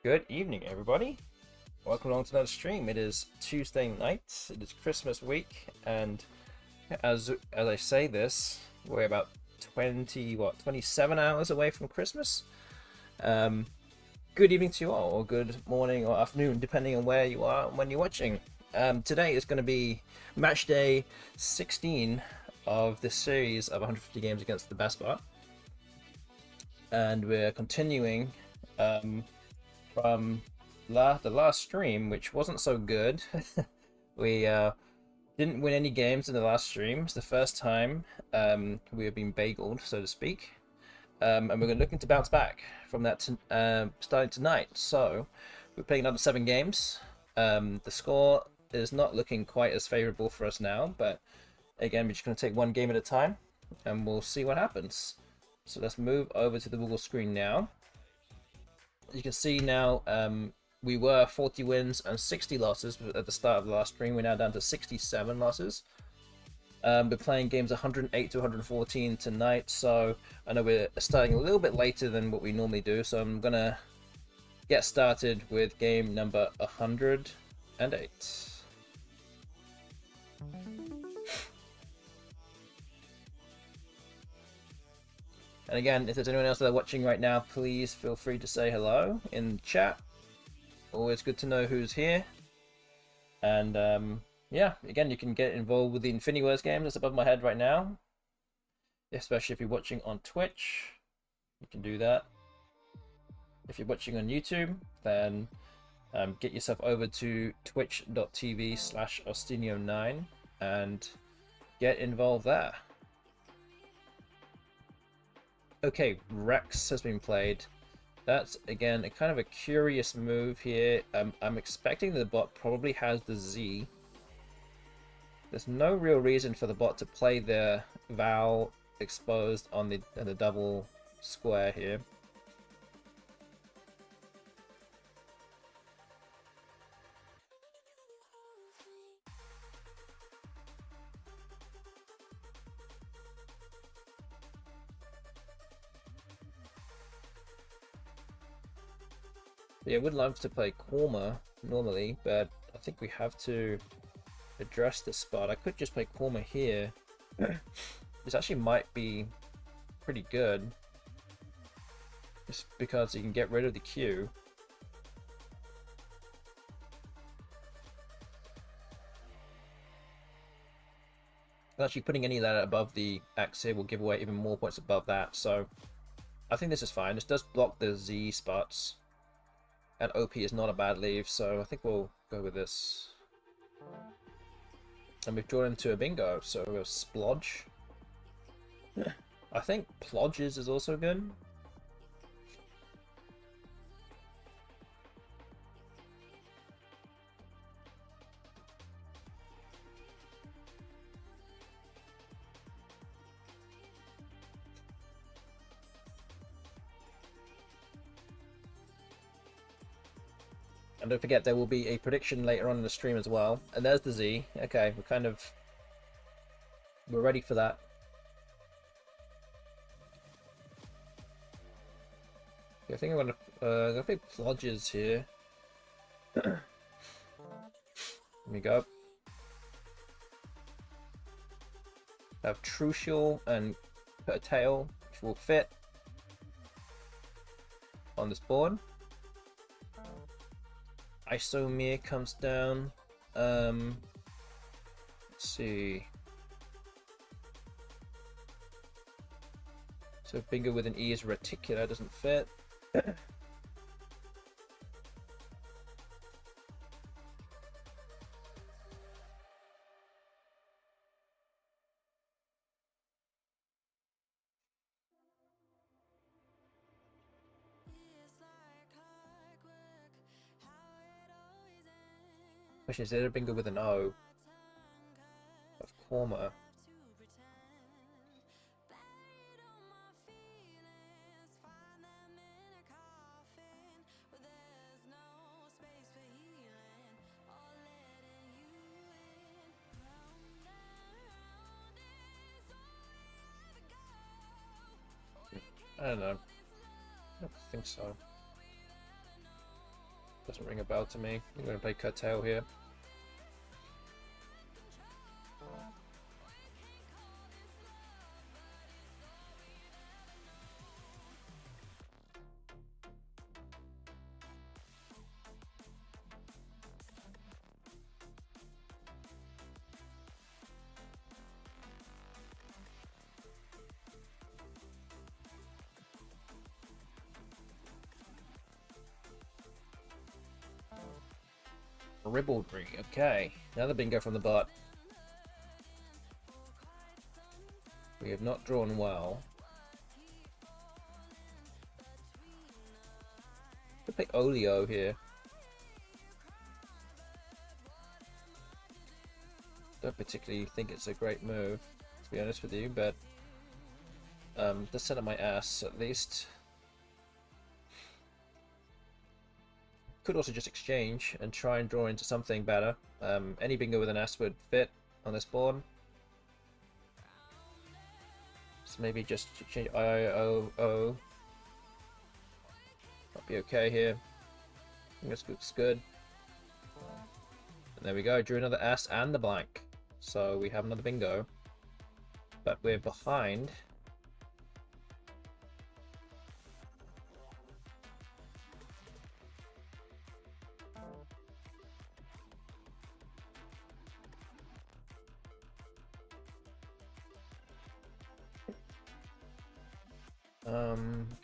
Good evening, everybody. Welcome along to another stream. It is Tuesday night. It is Christmas week, and as I say this, we're about 27 hours away from Christmas. Good evening to you all, or good morning or afternoon, depending on where you are and when you're watching. Today is going to be match day 16 of this series of 150 games against the BestBot, and we're continuing from the last stream, which wasn't so good. We didn't win any games in the last stream. It's the first time we have been bageled, so to speak. And we're looking to bounce back from that starting tonight. So we're playing another 7 games. The score is not looking quite as favorable for us now, but again, we're just going to take one game at a time and we'll see what happens. So let's move over to the Google screen now. As you can see now, we were 40 wins and 60 losses at the start of the last stream. We're now down to 67 losses. We're playing games 108 to 114 tonight, so I know we're starting a little bit later than what we normally do, so I'm gonna get started with game number 108. And again, if there's anyone else that are watching right now, please feel free to say hello in the chat. Always good to know who's here. And yeah, again, you can get involved with the InfiniWars game that's above my head right now. Especially if you're watching on Twitch, you can do that. If you're watching on YouTube, then get yourself over to twitch.tv/Ostinio9 and get involved there. Okay, Rex has been played. That's, again, a kind of a curious move here. I'm expecting the bot probably has the Z. There's no real reason for the bot to play the Val exposed on the double square here. Yeah, I would love to play Korma normally, but I think we have to address this spot. I could just play Korma here. This actually might be pretty good, just because you can get rid of the Q. Actually, putting any of that above the X here will give away even more points above that, so I think this is fine. This does block the Z spots. And OP is not a bad leave, so I think we'll go with this. And we've drawn into a bingo, so we'll splodge. I think plodges is also good. And don't forget, there will be a prediction later on in the stream as well. And there's the Z. Okay, we're ready for that. Okay, I think I'm gonna play plodges here. Here we go. Have Trucial and put a tail, which will fit on this board. Isomere comes down. Let's see. So Bingo with an E is reticular, doesn't fit. Which is it a Bingo with an O of Korma? I don't know. I don't think so. Doesn't ring a bell to me. I'm going to play Curtail here. Ribaldry, okay. Another bingo from the bot. We have not drawn well. Could play Olio here. Don't particularly think it's a great move, to be honest with you, but does set up my ass at least. Could also just exchange and try and draw into something better. Any bingo with an S would fit on this board. So maybe just change I-O-O. That'll be okay here. I think this looks good. And there we go, drew another S and the blank. So we have another bingo. But we're behind.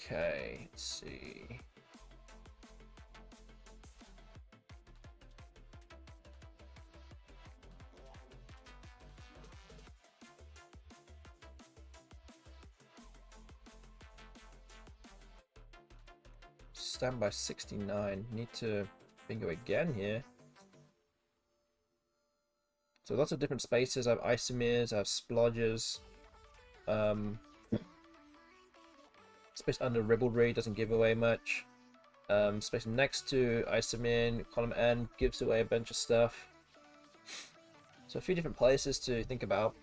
Okay, let's see. Stand by 69. Need to bingo again here. So lots of different spaces. I have isomers, I have splodges. Space under Ribaldry doesn't give away much. Space next to isomer, column N, gives away a bunch of stuff. So a few different places to think about.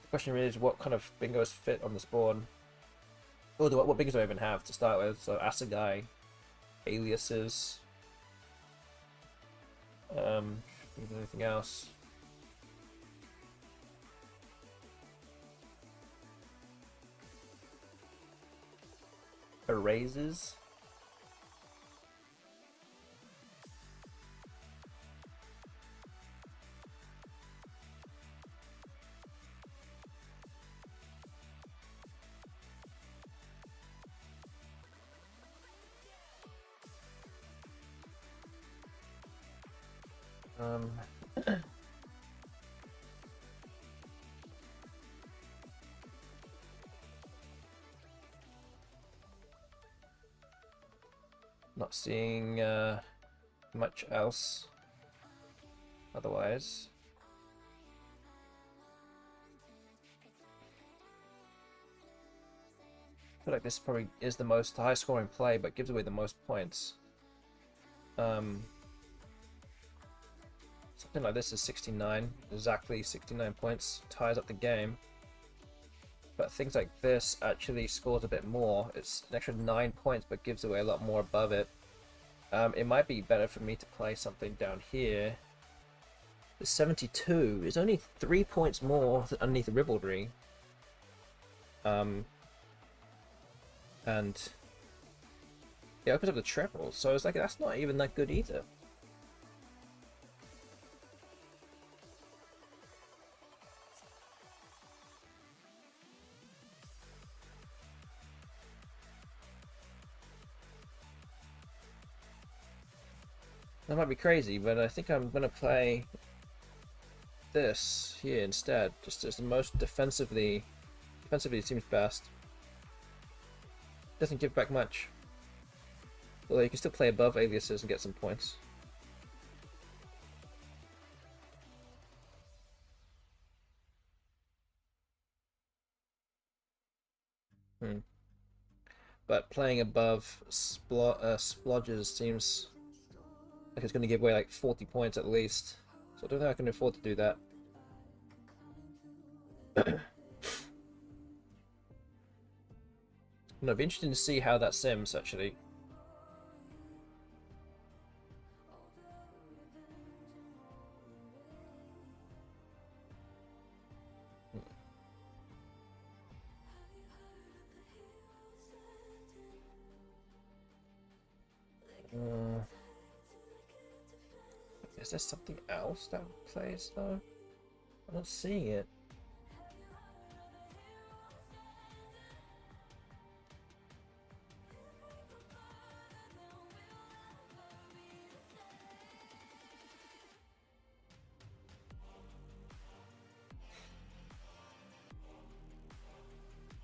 The question really is what kind of bingos fit on this board. Or what bingos do I even have to start with? So Assegai, aliases. Anything else? Erases. Not seeing much else otherwise. I feel like this probably is the most high scoring play, but gives away the most points. Something like this is 69, exactly 69 points, ties up the game. But things like this actually scores a bit more. It's an extra 9 points, but gives away a lot more above it. It might be better for me to play something down here. The 72 is only 3 points more than underneath the Ribaldry. And it opens up the treble, so it's like that's not even that good either. That might be crazy, but I think I'm gonna play this here instead. Just as the most defensively it seems best. Doesn't give back much. Although you can still play above aliases and get some points. Hmm. But playing above splodges seems like it's going to give away like 40 points at least. So I don't think I can afford to do that. No, it'd be interesting to see how that sims actually. Is there something else that plays though? I'm not seeing it.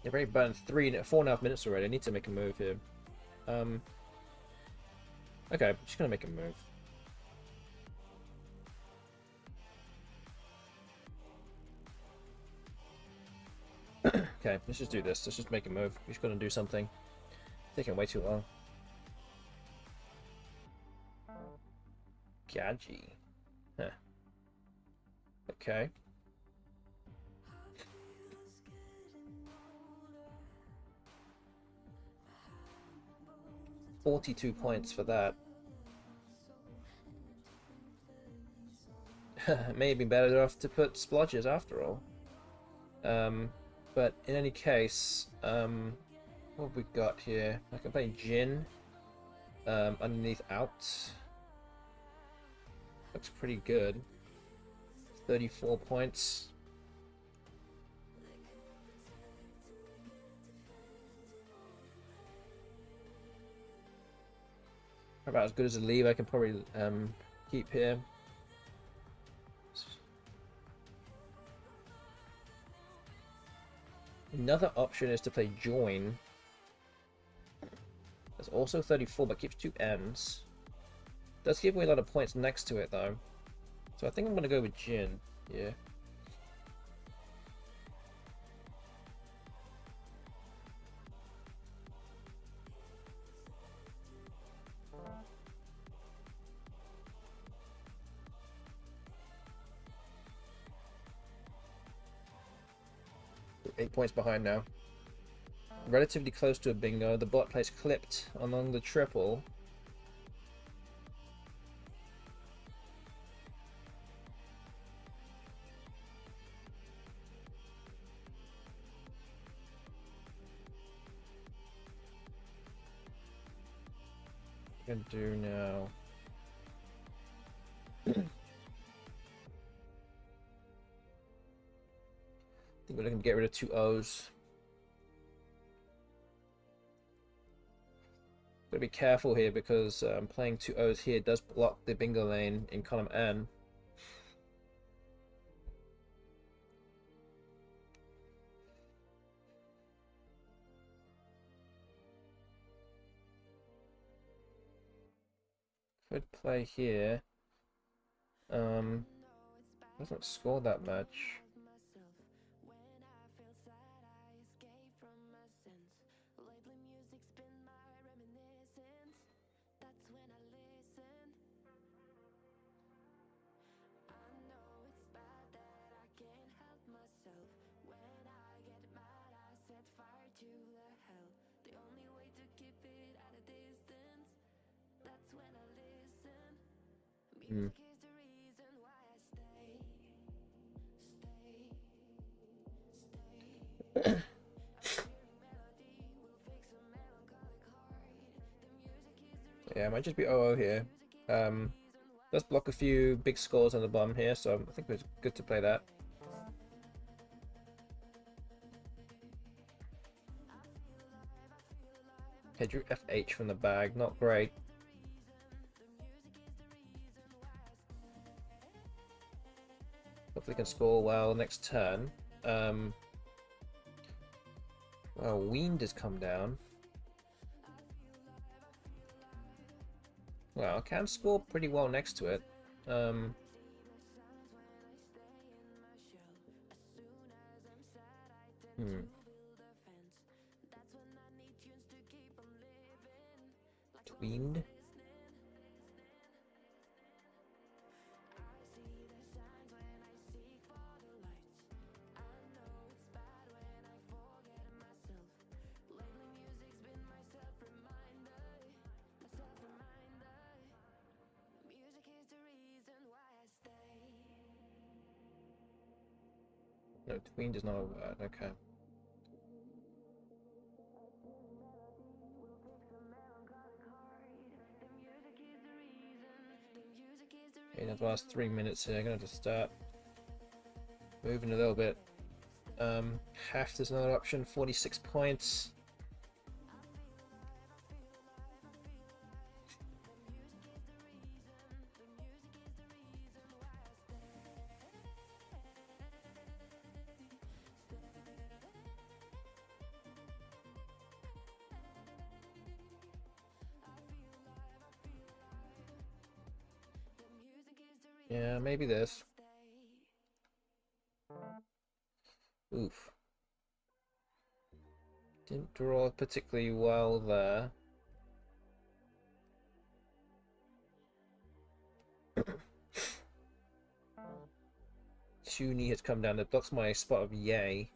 They've already burned 4.5 minutes already. I need to make a move here. Okay, I'm just gonna make a move. Okay, let's just do this. Let's just make a move. We're just gonna do something. It's taking way too long. Gaji. Huh. Okay. $42 points for that. Maybe better off to put splodges after all. But in any case, what have we got here? I can play Jin underneath out. Looks pretty good. 34 points. About as good as a leave I can probably keep here. Another option is to play Join. That's also 34, but keeps 2 ends. Does give away a lot of points next to it, though. So I think I'm going to go with Jin. Yeah. We're 8 points behind now. Relatively close to a bingo. The bot plays clipped along the triple. What I'm gonna do now. I think we're looking to get rid of 2 O's. Gotta be careful here because playing 2 O's here does block the bingo lane in column N. Could play here. Doesn't score that much. Hmm. Yeah, it might just be OO here. Does block a few big scores on the bottom here, so I think it's good to play that. Okay, drew FH from the bag, not great. Hopefully can score well next turn. Well, Weend has come down. Well, I can score pretty well next to it. Fiend. No, tweened is not a word, okay. Okay, now the last 3 minutes here, I'm gonna have to start moving a little bit. Half is another option, 46 points. Yeah, maybe this. Oof. Didn't draw particularly well there. Toonie has come down. That blocks my spot of yay.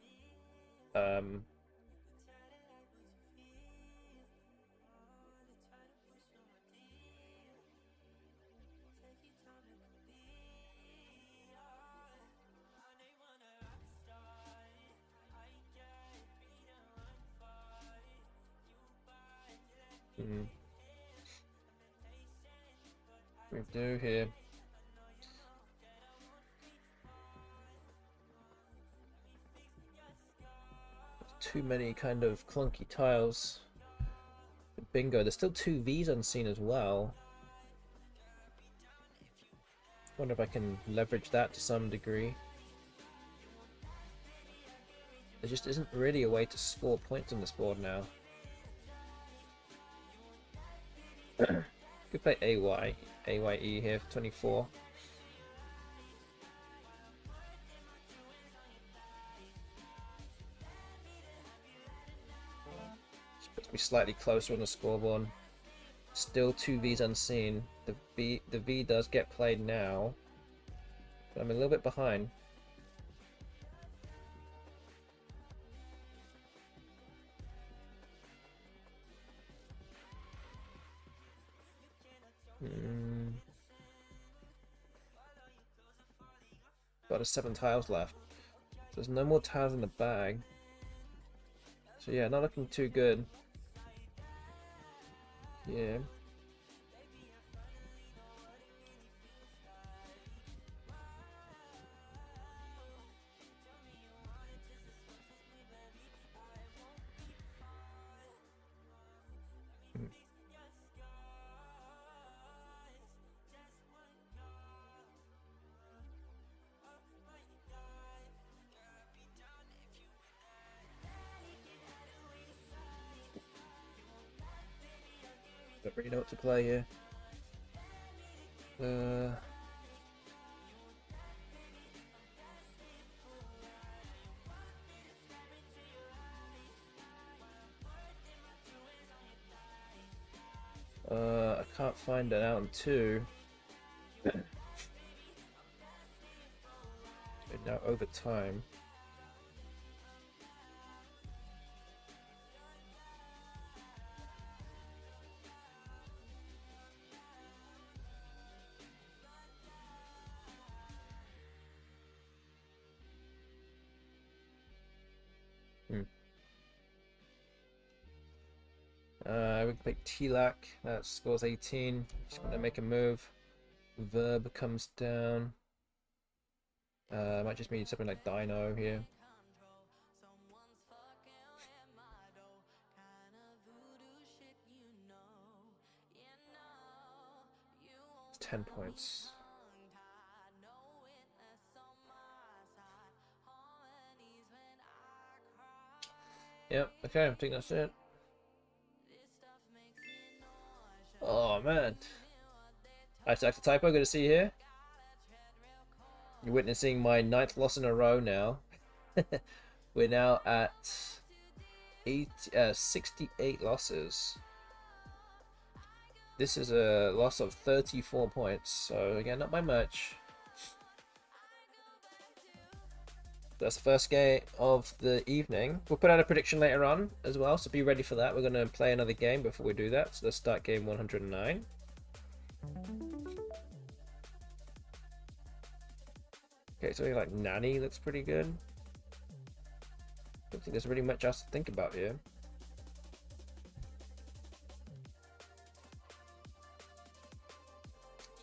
We do here. Too many kind of clunky tiles. Bingo. There's still 2 V's unseen as well. Wonder if I can leverage that to some degree. There just isn't really a way to score points on this board now. Could play AYE here for 24. Just puts me slightly closer on the scoreboard. Still 2 V's unseen. The V does get played now, but I'm a little bit behind. Got 7 tiles left. So there's no more tiles in the bag. So yeah, not looking too good. Yeah. Don't really know what to play here. I can't find an out and 2. Now over time. We can pick Tilak, that scores 18. Just gonna make a move. Verb comes down. Might just mean something like Dino here. It's 10 points. Yep, okay, I think that's it. Oh man. I have a typo, good to see you here. You're witnessing my 9th loss in a row now. We're now at 68 losses. this is a loss of 34 points. So again, not by much. That's the first game of the evening. We'll put out a prediction later on as well, so be ready for that. We're going to play another game before we do that. So let's start game 109. Okay, something like Nanny looks pretty good. Don't think there's really much else to think about here.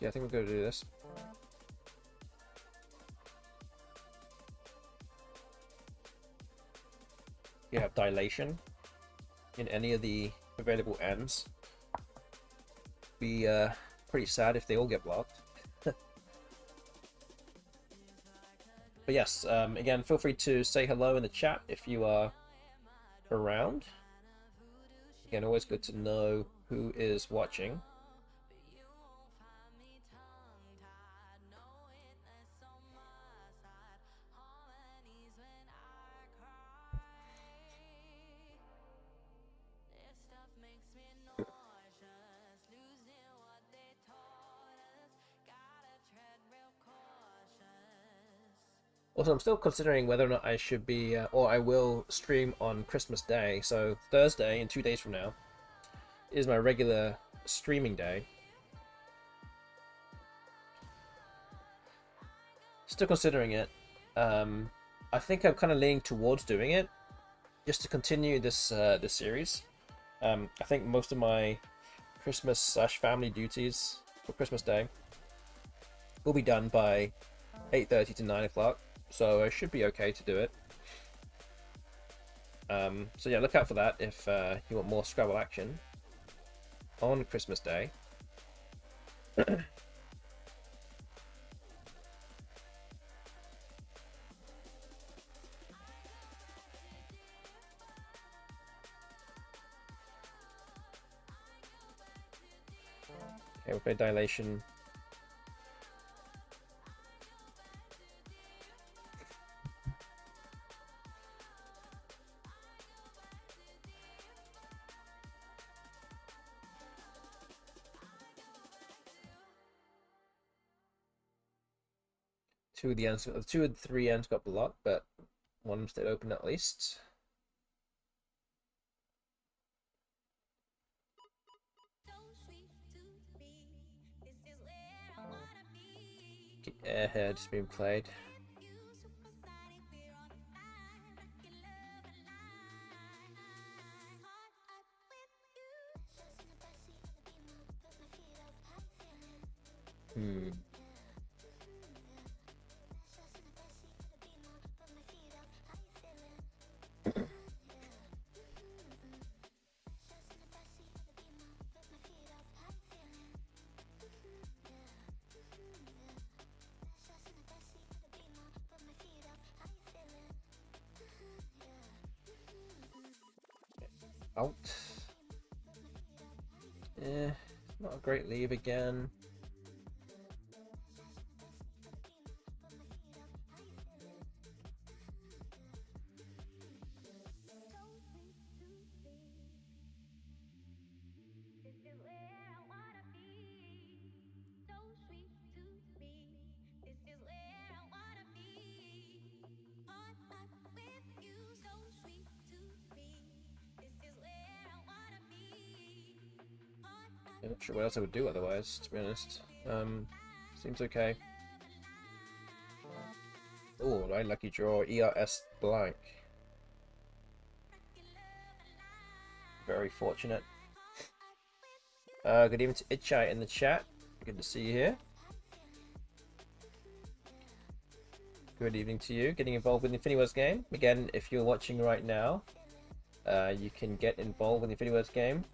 Yeah, I think we're going to do this. You have dilation in any of the available ends. Be pretty sad if they all get blocked. But yes, again, feel free to say hello in the chat if you are around. Again, always good to know who is watching. Also, I'm still considering whether or not I should be, or I will stream on Christmas Day. So Thursday, in 2 days from now, is my regular streaming day. Still considering it. I think I'm kind of leaning towards doing it, just to continue this this series. I think most of my Christmas/family duties for Christmas Day will be done by 8:30 to 9 o'clock. So I should be okay to do it. So yeah, look out for that if you want more Scrabble action on Christmas Day. Okay, we'll play dilation. Two of the three ends got blocked, but one stayed open at least. Airhead's being played. Out. Not a great leave again. I'm not sure what else I would do otherwise, to be honest. Seems okay. Oh, right, lucky draw. ERS blank. Very fortunate. Good evening to Itchai in the chat. Good to see you here. Good evening to you. Getting involved with the Infinity Wars game. Again, if you're watching right now, you can get involved with the Infinity Wars game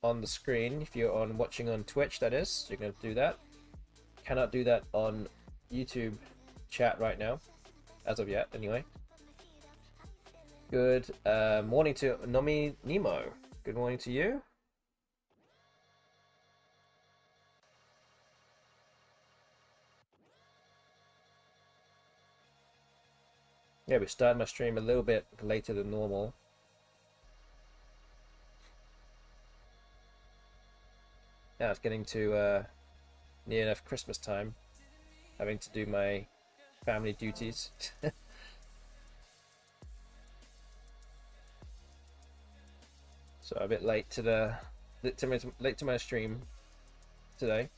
on the screen. If you're watching on Twitch, that is, you're going to do that. Cannot do that on YouTube chat right now, as of yet, anyway. Good morning to Nomi Nemo. Good morning to you. Yeah, we started my stream a little bit later than normal. Now it's getting to near enough Christmas time, having to do my family duties. So a bit late to the late to my stream today.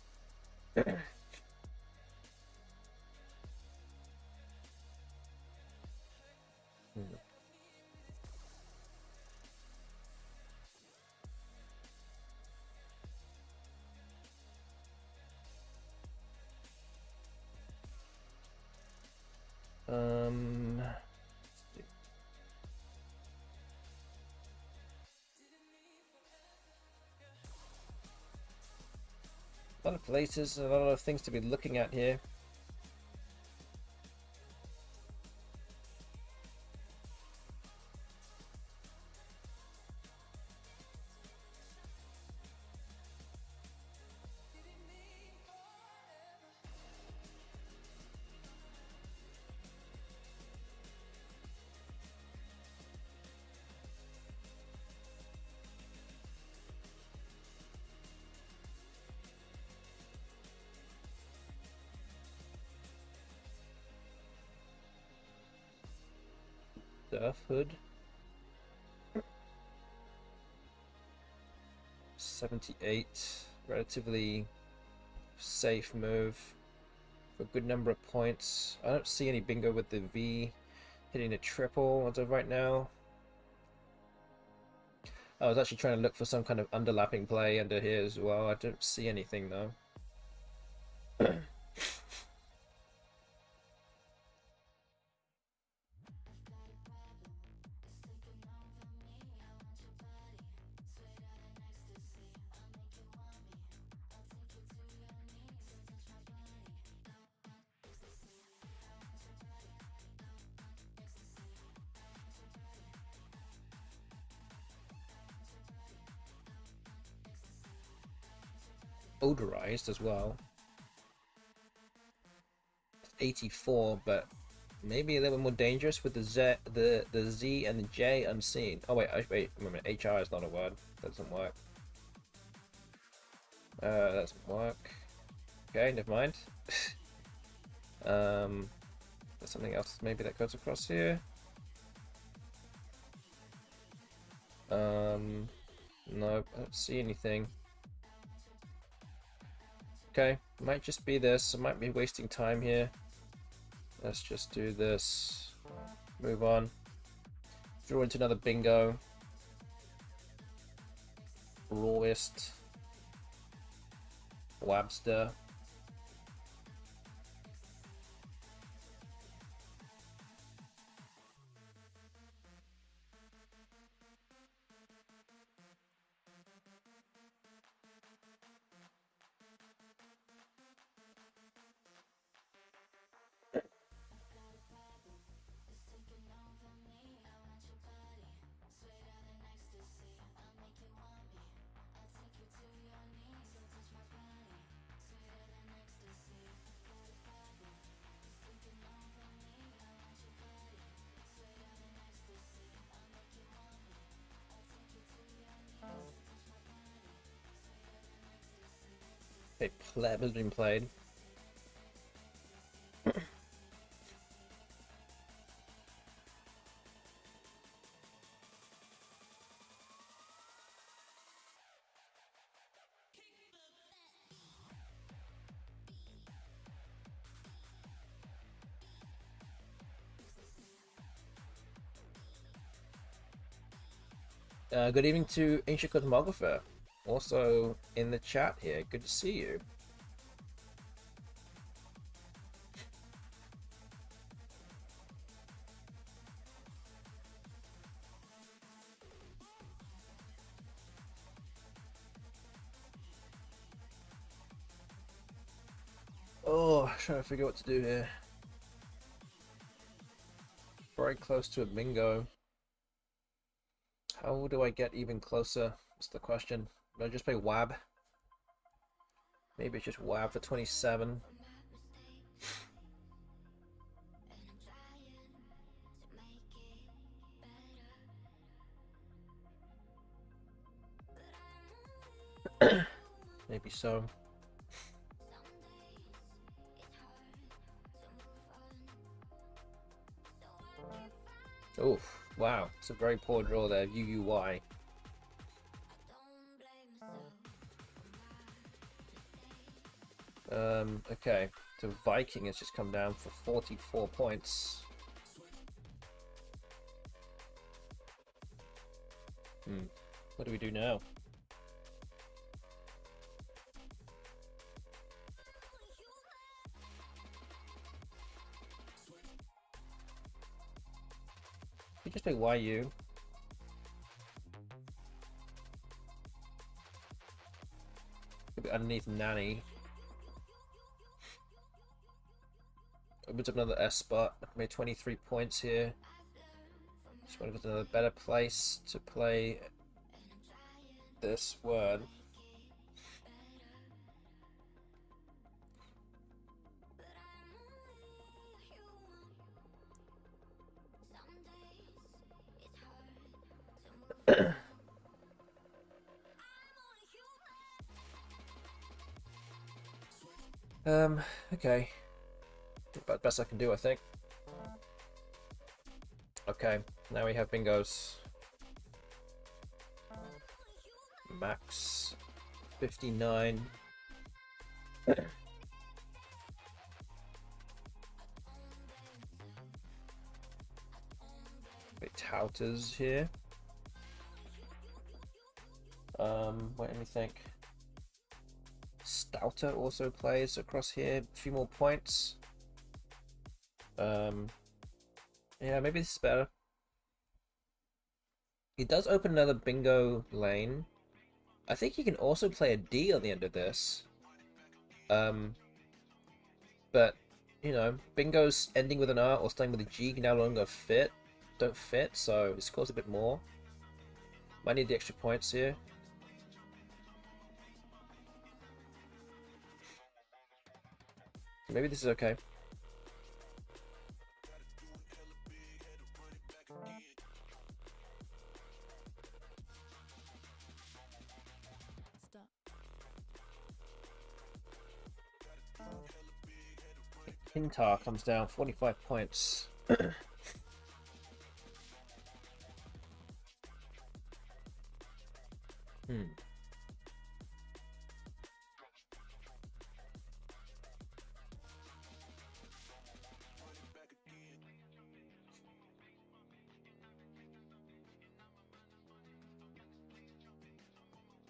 A lot of places, a lot of things to be looking at here. Surf hood. 78, relatively safe move for a good number of points. I don't see any bingo with the V hitting a triple as of right now. I was actually trying to look for some kind of underlapping play under here as well. I don't see anything though. Odorized as well. 84, but maybe a little more dangerous with the Z and the J unseen. Oh wait, wait a moment. HR is not a word. That doesn't work. That doesn't work. Okay, never mind. There's something else maybe that goes across here. No, I don't see anything. Okay, might just be this. I might be wasting time here. Let's just do this. Move on. Throw into another bingo. Rawest. Wabster. Okay, pleb has been played. Good evening to Ancient Cosmographer, also in the chat here. Good to see you. Oh, trying to figure out what to do here. Very close to a bingo. How do I get even closer? That's the question. Do I just play WAB? Maybe it's just WAB for 27. Maybe so. Oh, wow. It's a very poor draw there. UUY. Okay. So Viking has just come down for 44 points. What do we do now? We just play YU. Could be underneath Nanny. Opens up another SBot. Made 23 points here. Just want to go to another better place to play this word. Okay. About best I can do, I think. Okay, now we have bingos. Max 59. Bit touters here. Wait, let me think. Stouter also plays across here. A few more points. Yeah, maybe this is better. He does open another bingo lane. I think he can also play a D on the end of this. But, you know, bingos ending with an R or starting with a G no longer don't fit, so it scores a bit more. Might need the extra points here. Maybe this is okay. Hintar comes down 45 points.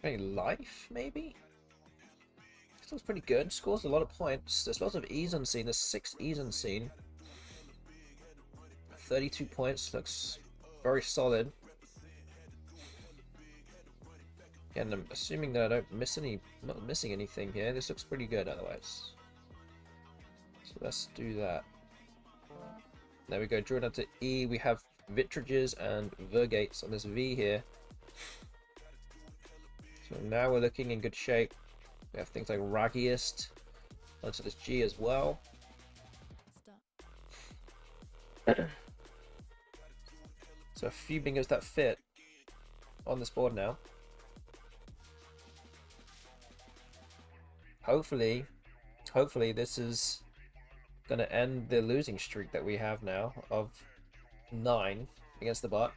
Any life, maybe? Still pretty good. Scores a lot of points. There's lots of E's unseen. There's 6 E's unseen. 32 points. Looks very solid. And I'm assuming that I don't miss not missing anything here. This looks pretty good otherwise. So let's do that. There we go. Drawing down to E. We have Vitrages and Vergates on this V here. So now we're looking in good shape. We have things like Raggiest onto this G as well. So a few bingos that fit on this board now. Hopefully this is going to end the losing streak that we have now of 9 against the bot.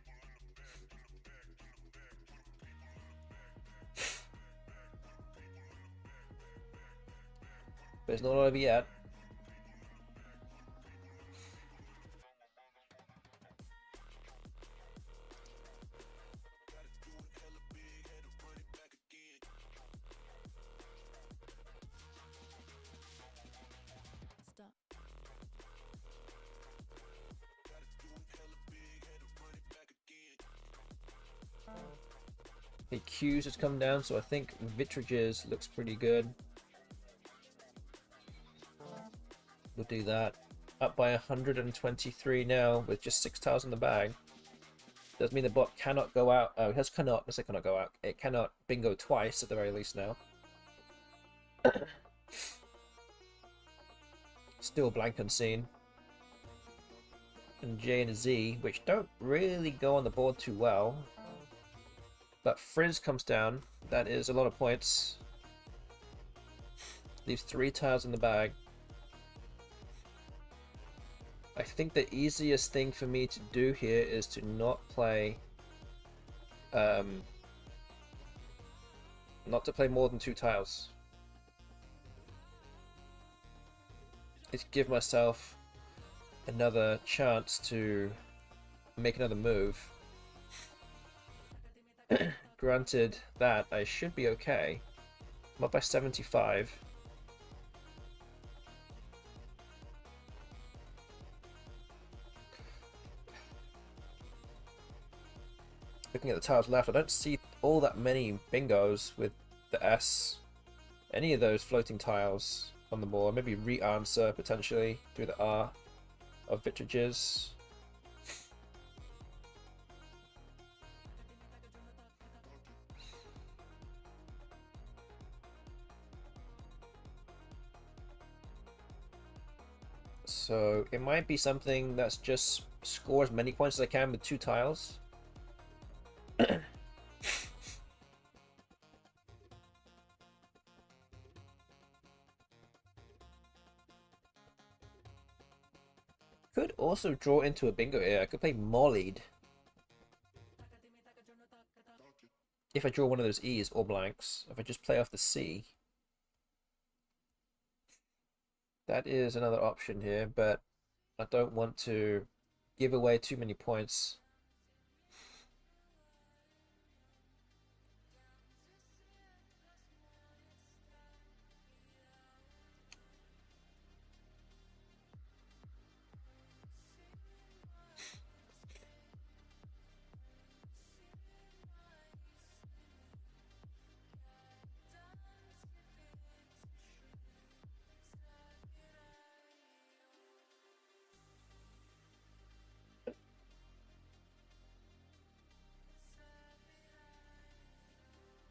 But it's not over yet. The Q's has come down, so I think Vitrages looks pretty good. We'll do that. Up by 123 now with just 6 tiles in the bag. Does mean the bot cannot go out. Oh, it cannot. Let's say cannot go out. It cannot bingo twice at the very least now. Still blank unseen. And J and Z, which don't really go on the board too well. But Frizz comes down. That is a lot of points. Leaves 3 tiles in the bag. I think the easiest thing for me to do here is to not play more than 2 tiles. It's give myself another chance to make another move. Granted that I should be okay. I'm up by 75. Looking at the tiles left, I don't see all that many bingos with the S. Any of those floating tiles on the board. Maybe re-answer potentially through the R of Vitrages. So it might be something that's just score as many points as I can with 2 tiles. Could also draw into a bingo here. I could play Mollied. If I draw one of those E's or blanks, if I just play off the C. That is another option here, but I don't want to give away too many points.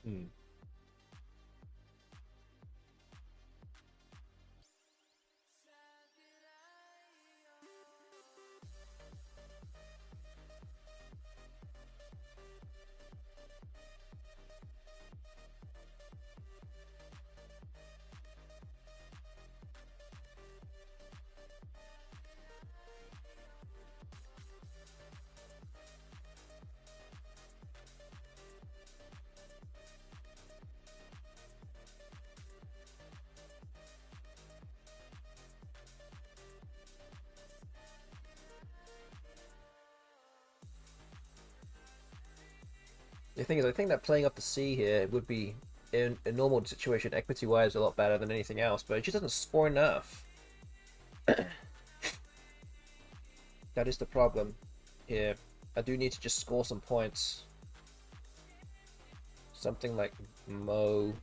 Hmm. The thing is, I think that playing up the C here would be, in a normal situation, equity-wise, a lot better than anything else, but it just doesn't score enough. That is the problem here. I do need to just score some points. Something like Mo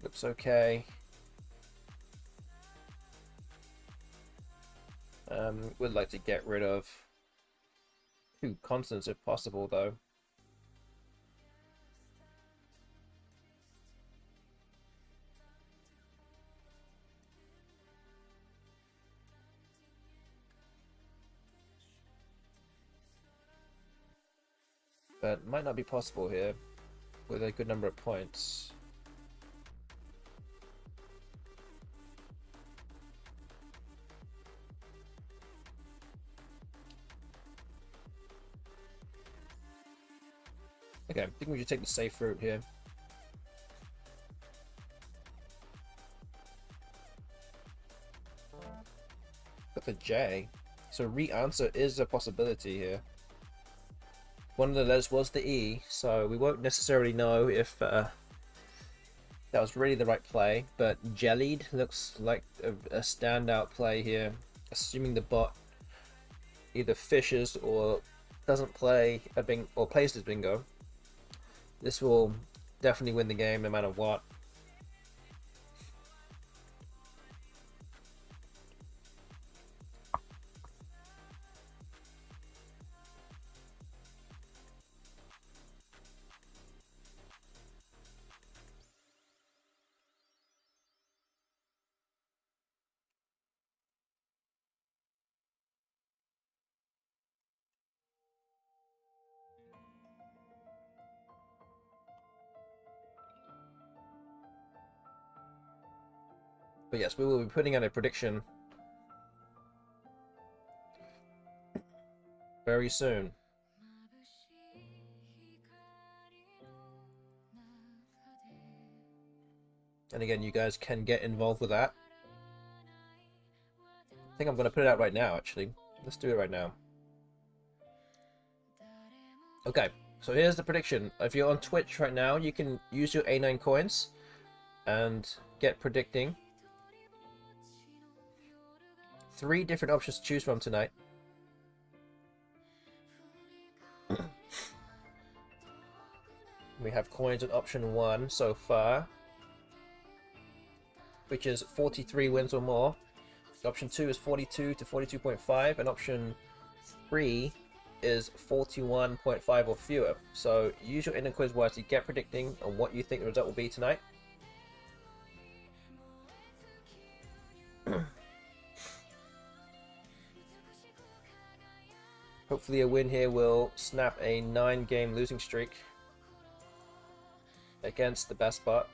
looks okay. Would like to get rid of 2 constants if possible, though. But might not be possible here with a good number of points. Okay, I think we should take the safe route here. Got the J. So re-answer is a possibility here. One of the letters was the E, so we won't necessarily know if that was really the right play, but Jellied looks like a standout play here, assuming the bot either fishes or doesn't play a bingo or plays his bingo. This will definitely win the game no matter what. But yes, we will be putting out a prediction very soon. And again, you guys can get involved with that. I think I'm going to put it out right now, actually. Let's do it right now. Okay, so here's the prediction. If you're on Twitch right now, you can use your A9 coins and get predicting. 3 different options to choose from tonight. We have coins at option 1 so far, which is 43 wins or more. Option 2 is 42 to 42.5, and option 3 is 41.5 or fewer. So use your inner quiz wisely, get predicting on what you think the result will be tonight. Hopefully a win here will snap a 9-game losing streak against the BestBot.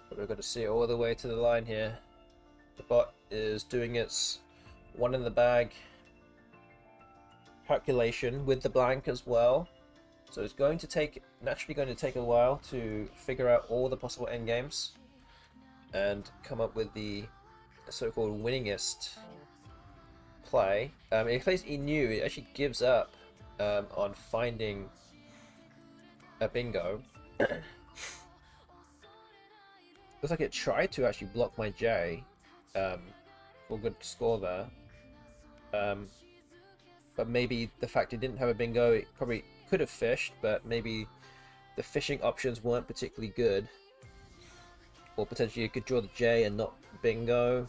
But we're going to see it all the way to the line here. The bot is doing its one in the bag calculation with the blank as well. So it's going to take, naturally going to take a while to figure out all the possible endgames and come up with the so-called winningest play. If it plays Inu, it actually gives up on finding a bingo. Looks like it tried to actually block my J for a good score there. But maybe the fact it didn't have a bingo, it probably could have fished, but maybe the fishing options weren't particularly good. Or potentially you could draw the J and not bingo.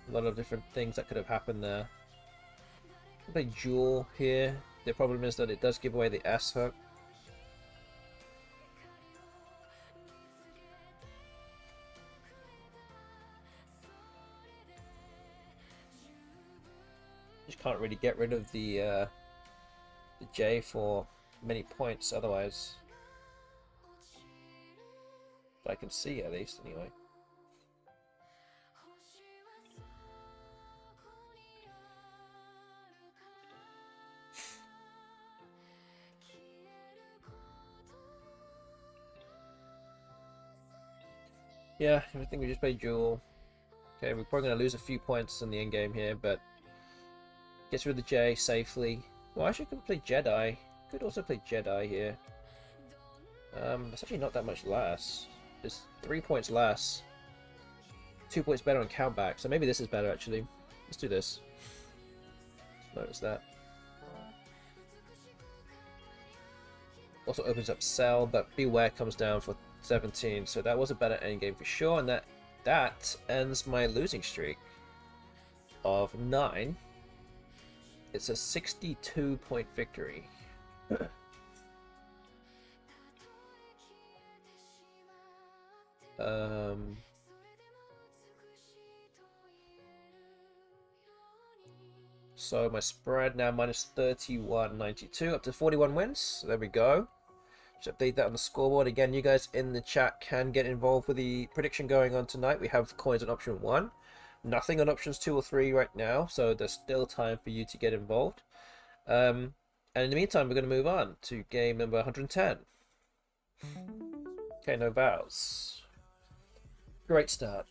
A lot of different things that could have happened there. I'll play Jewel here. The problem is that it does give away the S hook. Just can't really get rid of the J for many points otherwise. But I can see at least anyway. Yeah, I think we just played Jewel. Okay, we're probably going to lose a few points in the end game here, but gets rid of the J safely. Well, actually, could play Jedi. Could also play Jedi here. It's actually not that much less. It's 3 points less. 2 points better on countback, so maybe this is better actually. Let's do this. Notice that. Also opens up Cell, but Beware comes down for 17, so that was a better endgame for sure, and that ends my losing streak of 9. It's a 62-point victory. So my spread now minus 31.92 up to 41 wins. So there we go. Just update that on the scoreboard. Again, you guys in the chat can get involved with the prediction going on tonight. We have coins on option 1. Nothing on options 2 or 3 right now, so there's still time for you to get involved. And in the meantime, we're going to move on to game number 110. Okay, no vows. Great start.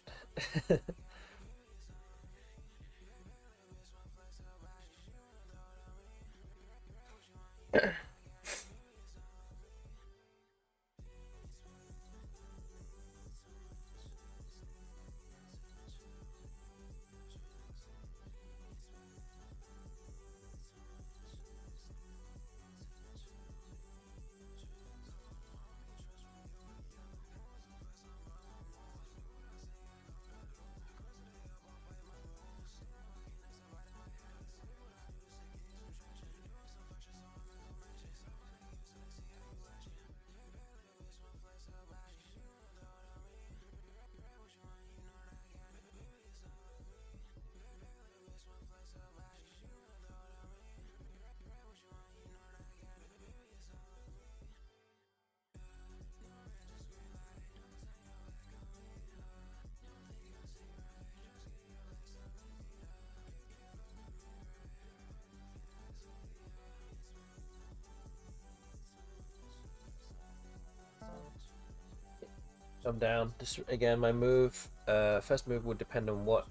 I'm down. Just again, my move, first move would depend on what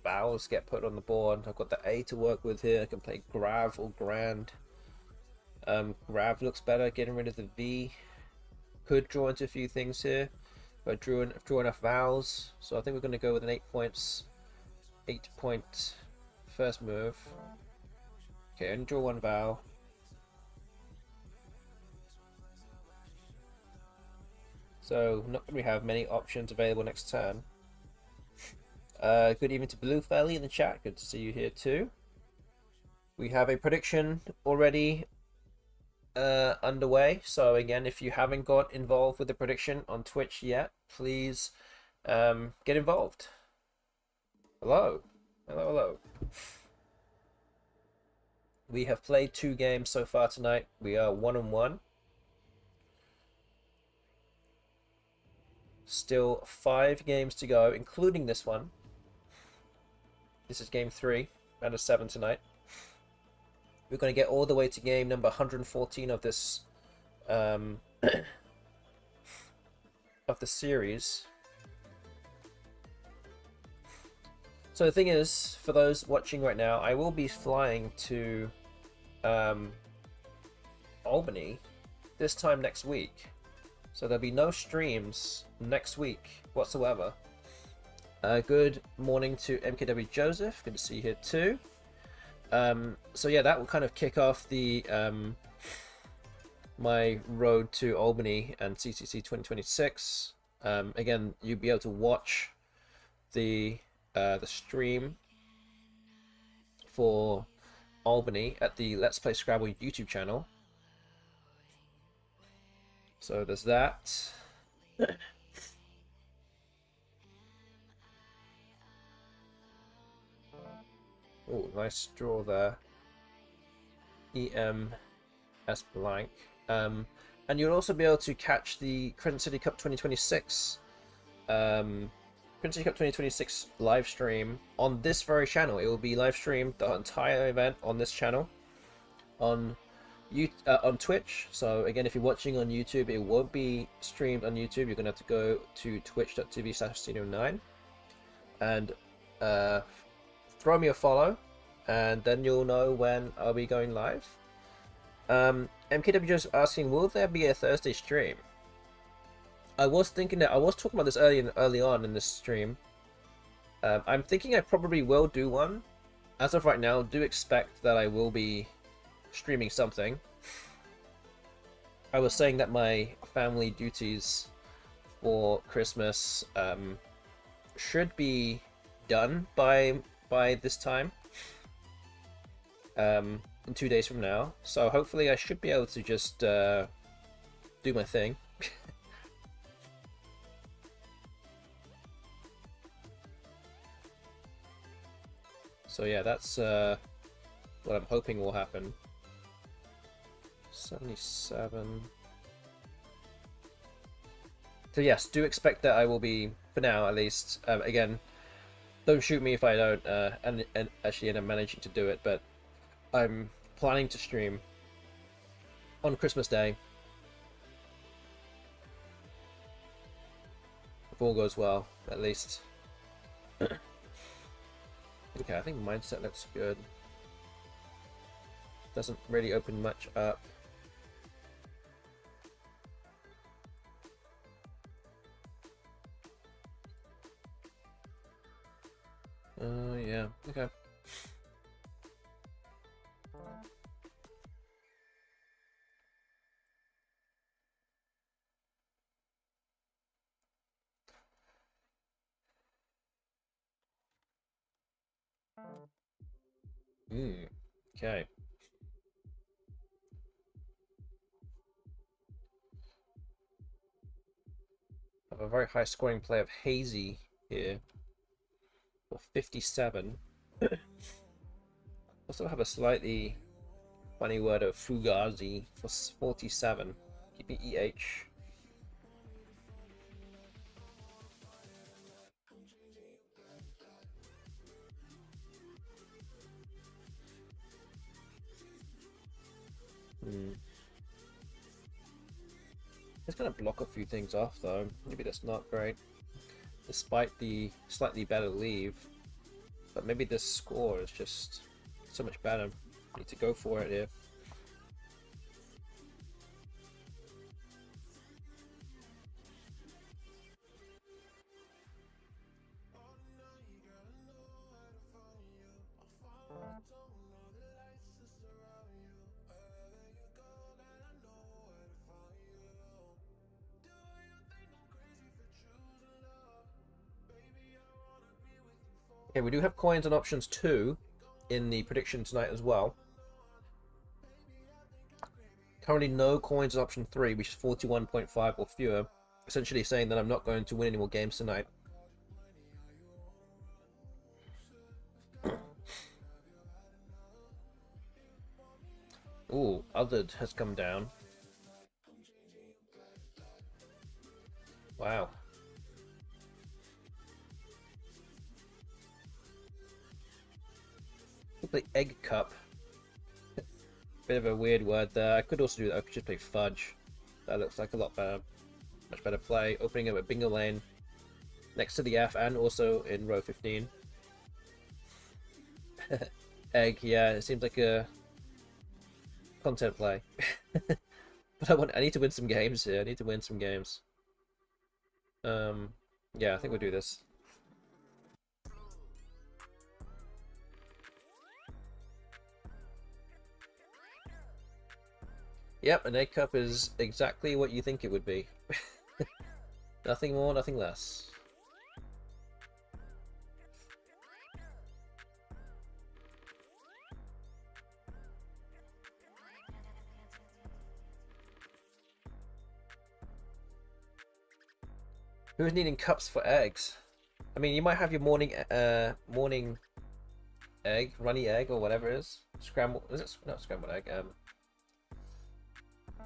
vowels get put on the board. I've got the A to work with here. I can play Grav or Grand. Grav looks better, getting rid of the V. Could draw into a few things here, but drew enough vowels. So I think we're going to go with an 8 points, 8-point first move. Okay, only draw one vowel. So not going to have many options available next turn. Good evening to Blue Felly in the chat. Good to see you here too. We have a prediction already underway. So again, if you haven't got involved with the prediction on Twitch yet, please get involved. Hello. Hello, hello. We have played 2 games so far tonight. We are 1-1. Still 5 games to go, including this one. This is game 3 out of 7 tonight. We're going to get all the way to game number 114 of this of the series. So the thing is, for those watching right now, I will be flying to Albany this time next week. So there'll be no streams next week whatsoever. Good morning to MKW Joseph. Good to see you here too. So yeah, that will kind of kick off the my road to Albany and CCC2026. Again, you'll be able to watch the stream for Albany at the Let's Play Scrabble YouTube channel. So there's that. Oh, nice draw there. EMS blank. And you'll also be able to catch the Crescent City Cup 2026 Crescent City Cup 2026 live stream on this very channel. It will be live streamed, the entire event, on this channel on Twitch. So again, if you're watching on YouTube, it won't be streamed on YouTube. You're gonna have to go to twitch.tv/Steno9 and throw me a follow, and then you'll know when I'll be going live. MKW just asking, will there be a Thursday stream? I was thinking that I was talking about this early on in this stream. I'm thinking I probably will do one. As of right now, do expect that I will be streaming something. I was saying that my family duties for Christmas should be done by this time, in 2 days from now. So hopefully I should be able to just do my thing. So yeah, that's what I'm hoping will happen. 77. So yes, do expect that I will be, for now at least. Again, don't shoot me if I don't and actually end up managing to do it, but I'm planning to stream on Christmas Day if all goes well, at least. Okay, I think mindset looks good. Doesn't really open much up. Yeah, okay. Okay. I have a very high scoring play of Hazy here for 57. Also have a slightly funny word of Fugazi for 47. Keeping EH. It's gonna block a few things off though. Maybe that's not great. Despite the slightly better leave. But maybe this score is just so much better. Need to go for it here. Okay, we do have coins on options 2 in the prediction tonight as well. Currently no coins on option 3, which is 41.5 or fewer. Essentially saying that I'm not going to win any more games tonight. Ooh, Othered has come down. Wow. The egg cup. Bit of a weird word there. I could also do that. I could just play fudge. That looks like a lot better. Much better play. Opening up a bingo lane next to the F and also in row 15. Egg, yeah, it seems like a content play. But I need to win some games here. I need to win some games. Yeah, I think we'll do this. Yep, an egg cup is exactly what you think it would be. Nothing more, nothing less. Who's needing cups for eggs? I mean, you might have your morning egg, runny egg, or whatever it is. Scrambled, is it? Not scrambled egg.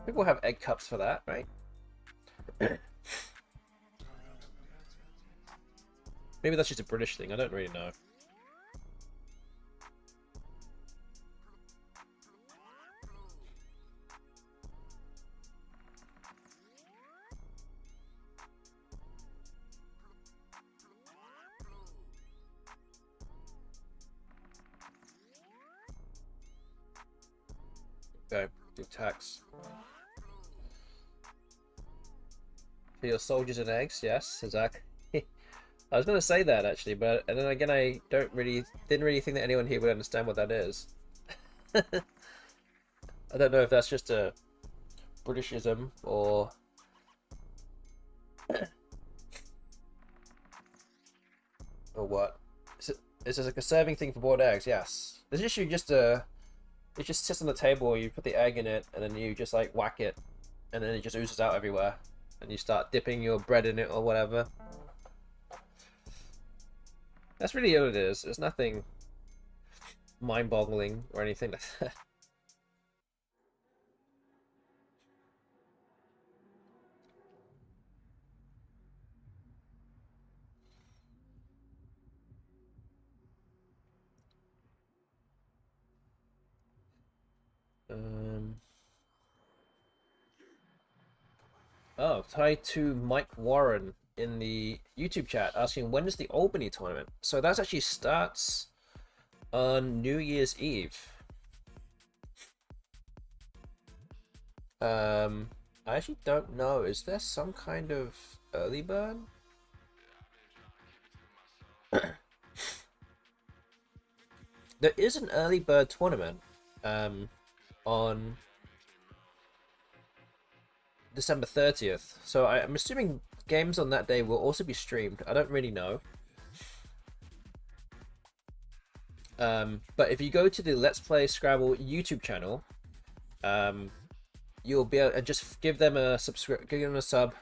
People have egg cups for that, right? Maybe that's just a British thing. I don't really know. Okay, do tax. For your soldiers and eggs, yes, exactly. I was gonna say that actually, but and then again, I didn't really think that anyone here would understand what that is. I don't know if that's just a Britishism or or what. Is this like a serving thing for boiled eggs? Yes. There's usually just a. It just sits on the table. You put the egg in it, and then you just like whack it, and then it just oozes out everywhere, and you start dipping your bread in it or whatever. That's really all it is. There's nothing mind-boggling or anything like that. Oh, tied to Mike Warren in the YouTube chat asking when is the Albany tournament? So that actually starts on New Year's Eve. I actually don't know. Is there some kind of early bird? There is an early bird tournament on December 30th. So I'm assuming games on that day will also be streamed. I don't really know. But if you go to the Let's Play Scrabble YouTube channel, you'll be able to just give them a sub.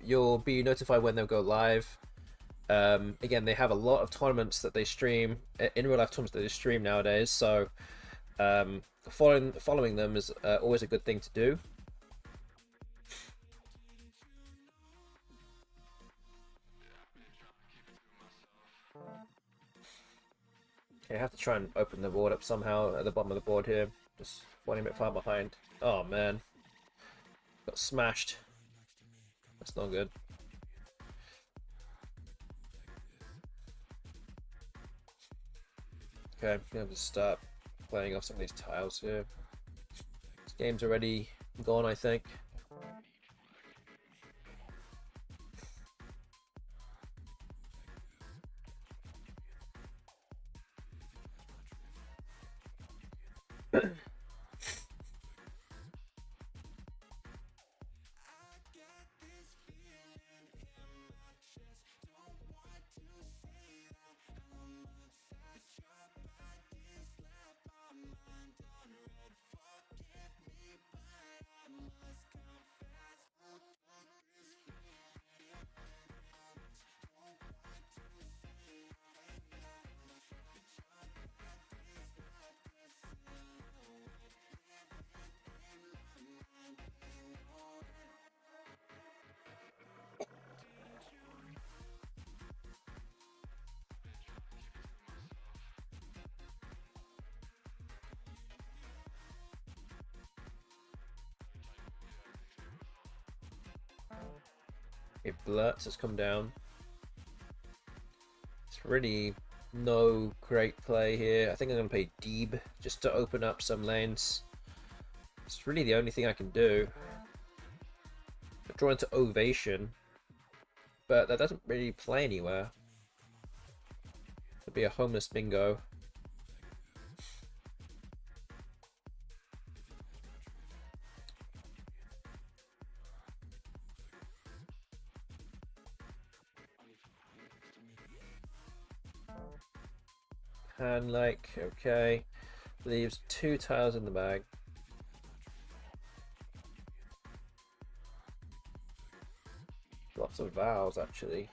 You'll be notified when they'll go live. Again, they have a lot of tournaments that they stream, in real life tournaments that they stream nowadays. So following them is always a good thing to do. Okay, I have to try and open the board up somehow at the bottom of the board here. Just falling a bit far behind. Oh man, got smashed. That's not good. Okay, I'm gonna have to start playing off some of these tiles here. This game's already gone, I think. Okay, Blurts has come down. It's really no great play here. I think I'm going to play Deeb just to open up some lanes. It's really the only thing I can do. I draw into Ovation, but that doesn't really play anywhere. It'd be a homeless bingo. And like, okay, leaves 2 tiles in the bag. Lots of vowels actually.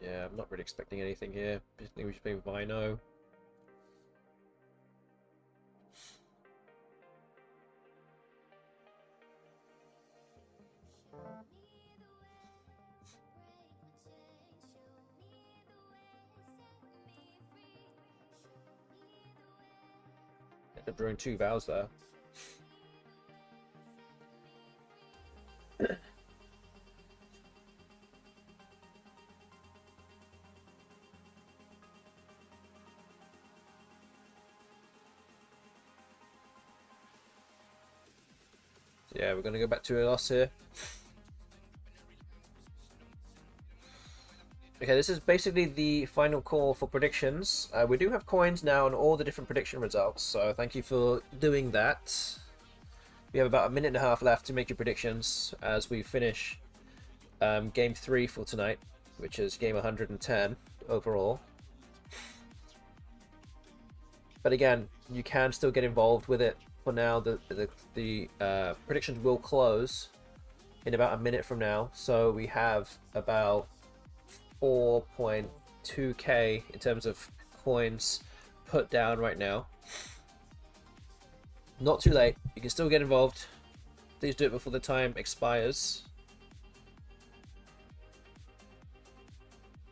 Yeah, I'm not really expecting anything here. I think we should play Vino. They're drawing 2 vowels there. Yeah, we're going to go back to a loss here. Okay, this is basically the final call for predictions. We do have coins now on all the different prediction results, so thank you for doing that. We have about a minute and a half left to make your predictions as we finish game 3 for tonight, which is game 110 overall. But again, you can still get involved with it. For now, the predictions will close in about a minute from now, so we have about 4.2k in terms of coins put down right now. Not too late, you can still get involved. Please do it before the time expires.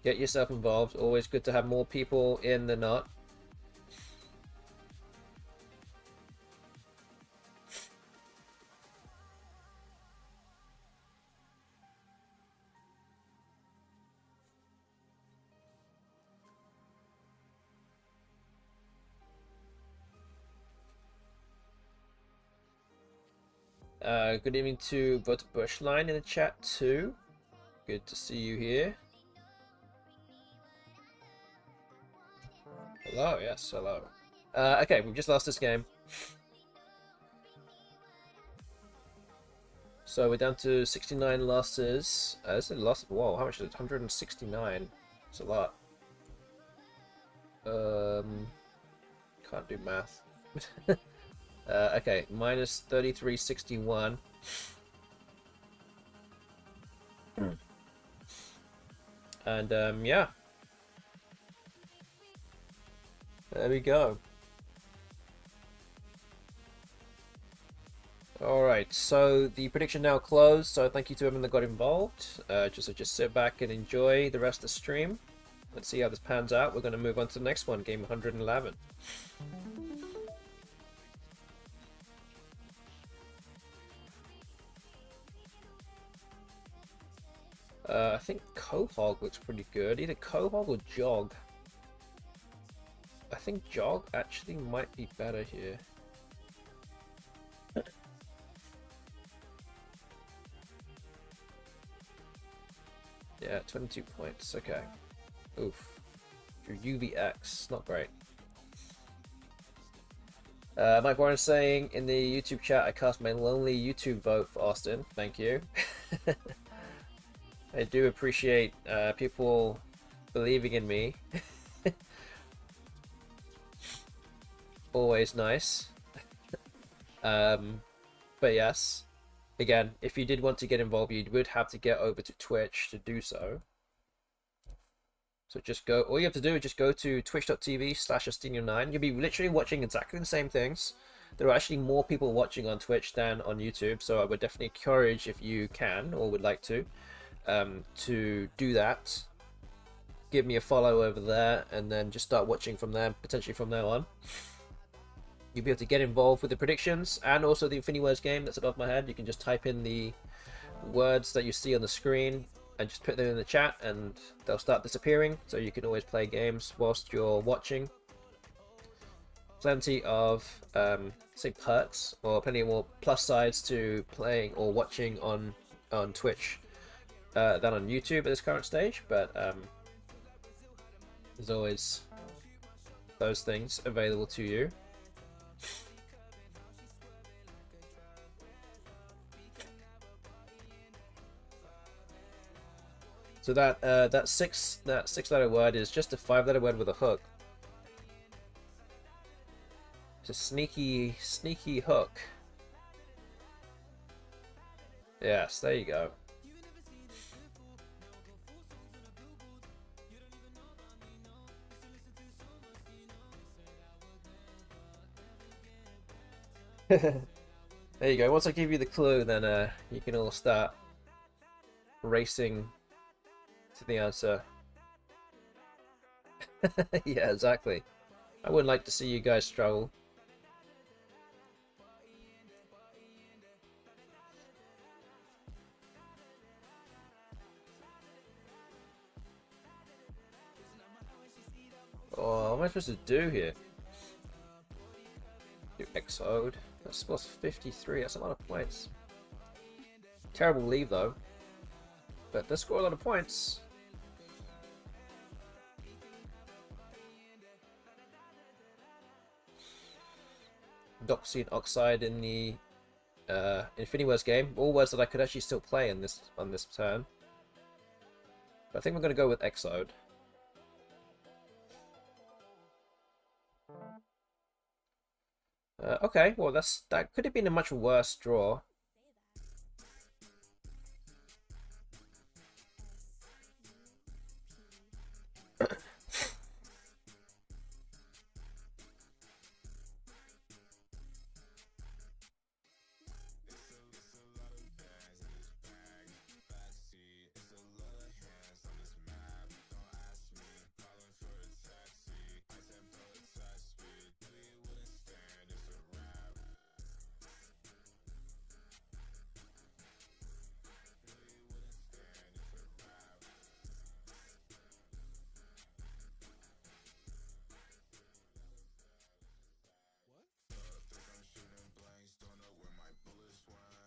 Get yourself involved. Always good to have more people in than not. Good evening to Vote Bushline in the chat too. Good to see you here. Hello, yes, hello. Okay, we've just lost this game. So we're down to 69 losses. This is a loss. Whoa, how much is it? 169. It's a lot. Can't do math. Okay, minus 3361. And yeah. There we go. Alright, so the prediction now closed, so thank you to everyone that got involved. Just sit back and enjoy the rest of the stream. Let's see how this pans out. We're going to move on to the next one, game 111. I think Quahog looks pretty good. Either Quahog or Jog. I think Jog actually might be better here. Yeah, 22 points. Okay. Oof. Your UVX, not great. Mike Warren saying in the YouTube chat, I cast my lonely YouTube vote for Austin. Thank you. I do appreciate people believing in me. Always nice. But yes, again, if you did want to get involved, you would have to get over to Twitch to do so. So just go, all you have to do is just go to twitch.tv/Astino9. You'll be literally watching exactly the same things. There are actually more people watching on Twitch than on YouTube, so I would definitely encourage, if you can or would like to do that. Give me a follow over there and then just start watching from there, potentially from there on. You'll be able to get involved with the predictions and also the Infinity Words game that's above my head. You can just type in the words that you see on the screen and just put them in the chat and they'll start disappearing, so you can always play games whilst you're watching. Plenty of say perks, or plenty more plus sides to playing or watching on Twitch than on YouTube at this current stage, but there's always those things available to you. So that six letter word is just a 5-letter word with a hook. It's a sneaky hook. Yes, there you go. There you go. Once I give you the clue, then you can all start racing to the answer. Yeah, exactly. I wouldn't like to see you guys struggle. Oh, what am I supposed to do here? Do Exode. That scores 53. That's a lot of points. Terrible leave though. But they score a lot of points. Doxine Oxide in the Infinity Words game. All words that I could actually still play in this turn. But I think we're going to go with Exode. Okay, well that could have been a much worse draw.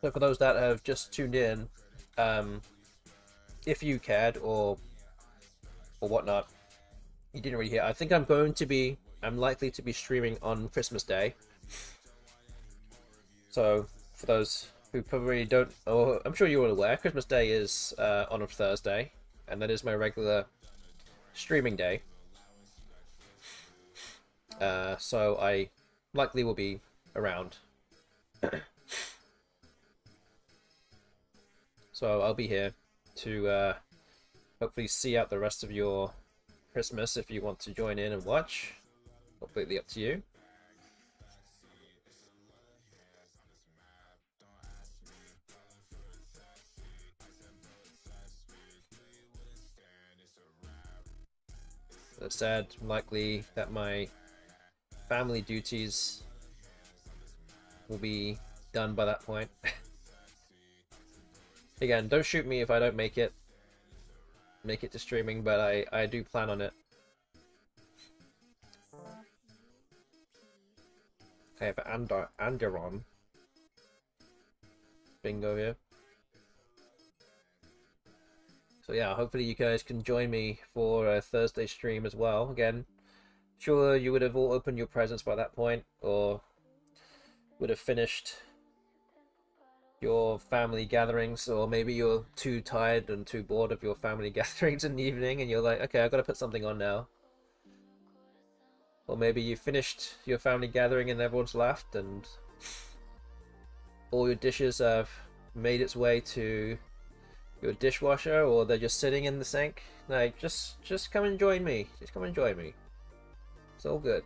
So for those that have just tuned in, if you cared or whatnot, you didn't really hear. I think I'm likely to be streaming on Christmas Day. So for those who probably don't, or I'm sure you're all aware, Christmas Day is on a Thursday, and that is my regular streaming day. So I likely will be around. So I'll be here to hopefully see out the rest of your Christmas if you want to join in and watch. Completely up to you. As I said, likely that my family duties will be done by that point. Again, don't shoot me if I don't make it to streaming, but I do plan on it. Okay, for Anderon. Bingo here. So yeah, hopefully you guys can join me for a Thursday stream as well. Again, sure you would have all opened your presents by that point, or would have finished your family gatherings, or maybe you're too tired and too bored of your family gatherings in the evening and you're like, okay, I've got to put something on now. Or maybe you finished your family gathering and everyone's left and all your dishes have made its way to your dishwasher, or they're just sitting in the sink. Like, just come and join me. Just come and join me. It's all good.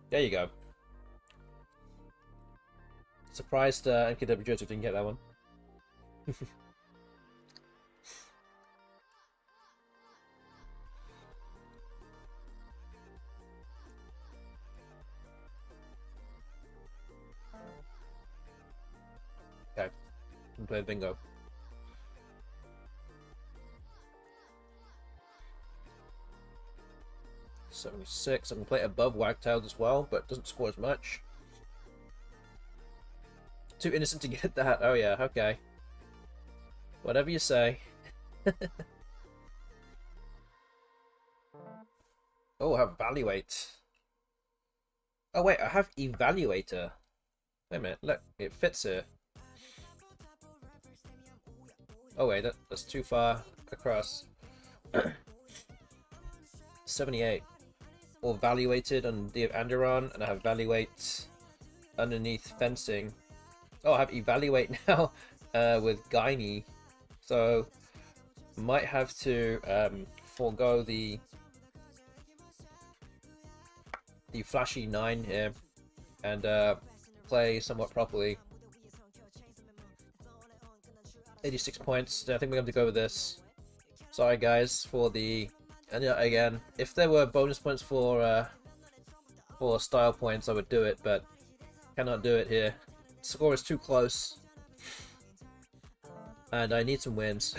There you go. Surprised NKW Joseph didn't get that one. Okay, can play bingo. $76. I can play above Wagtails as well, but doesn't score as much. Too innocent to get that. Oh yeah, okay. Whatever you say. Oh, I have Evaluate. Oh wait, I have Evaluator. Wait a minute, look, it fits here. Oh wait, that's too far across. 78. Or Evaluated on the Anderon, and I have Evaluate underneath fencing. Oh, I have Evaluate now with Gynae. So, might have to forego the flashy 9 here and play somewhat properly. 86 points. I think we're going to go with this. Sorry guys for the... And again, if there were bonus points for style points, I would do it, but cannot do it here. The score is too close. And I need some wins.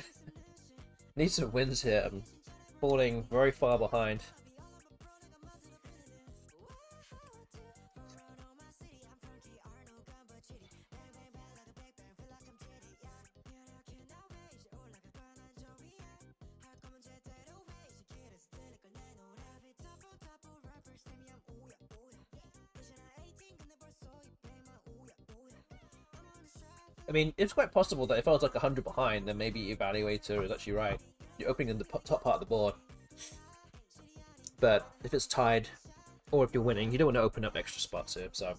Need some wins here. I'm falling very far behind. I mean, it's quite possible that if I was like 100 behind, then maybe Evaluator is actually right. You're opening in the top part of the board. But if it's tied, or if you're winning, you don't want to open up extra spots here, so...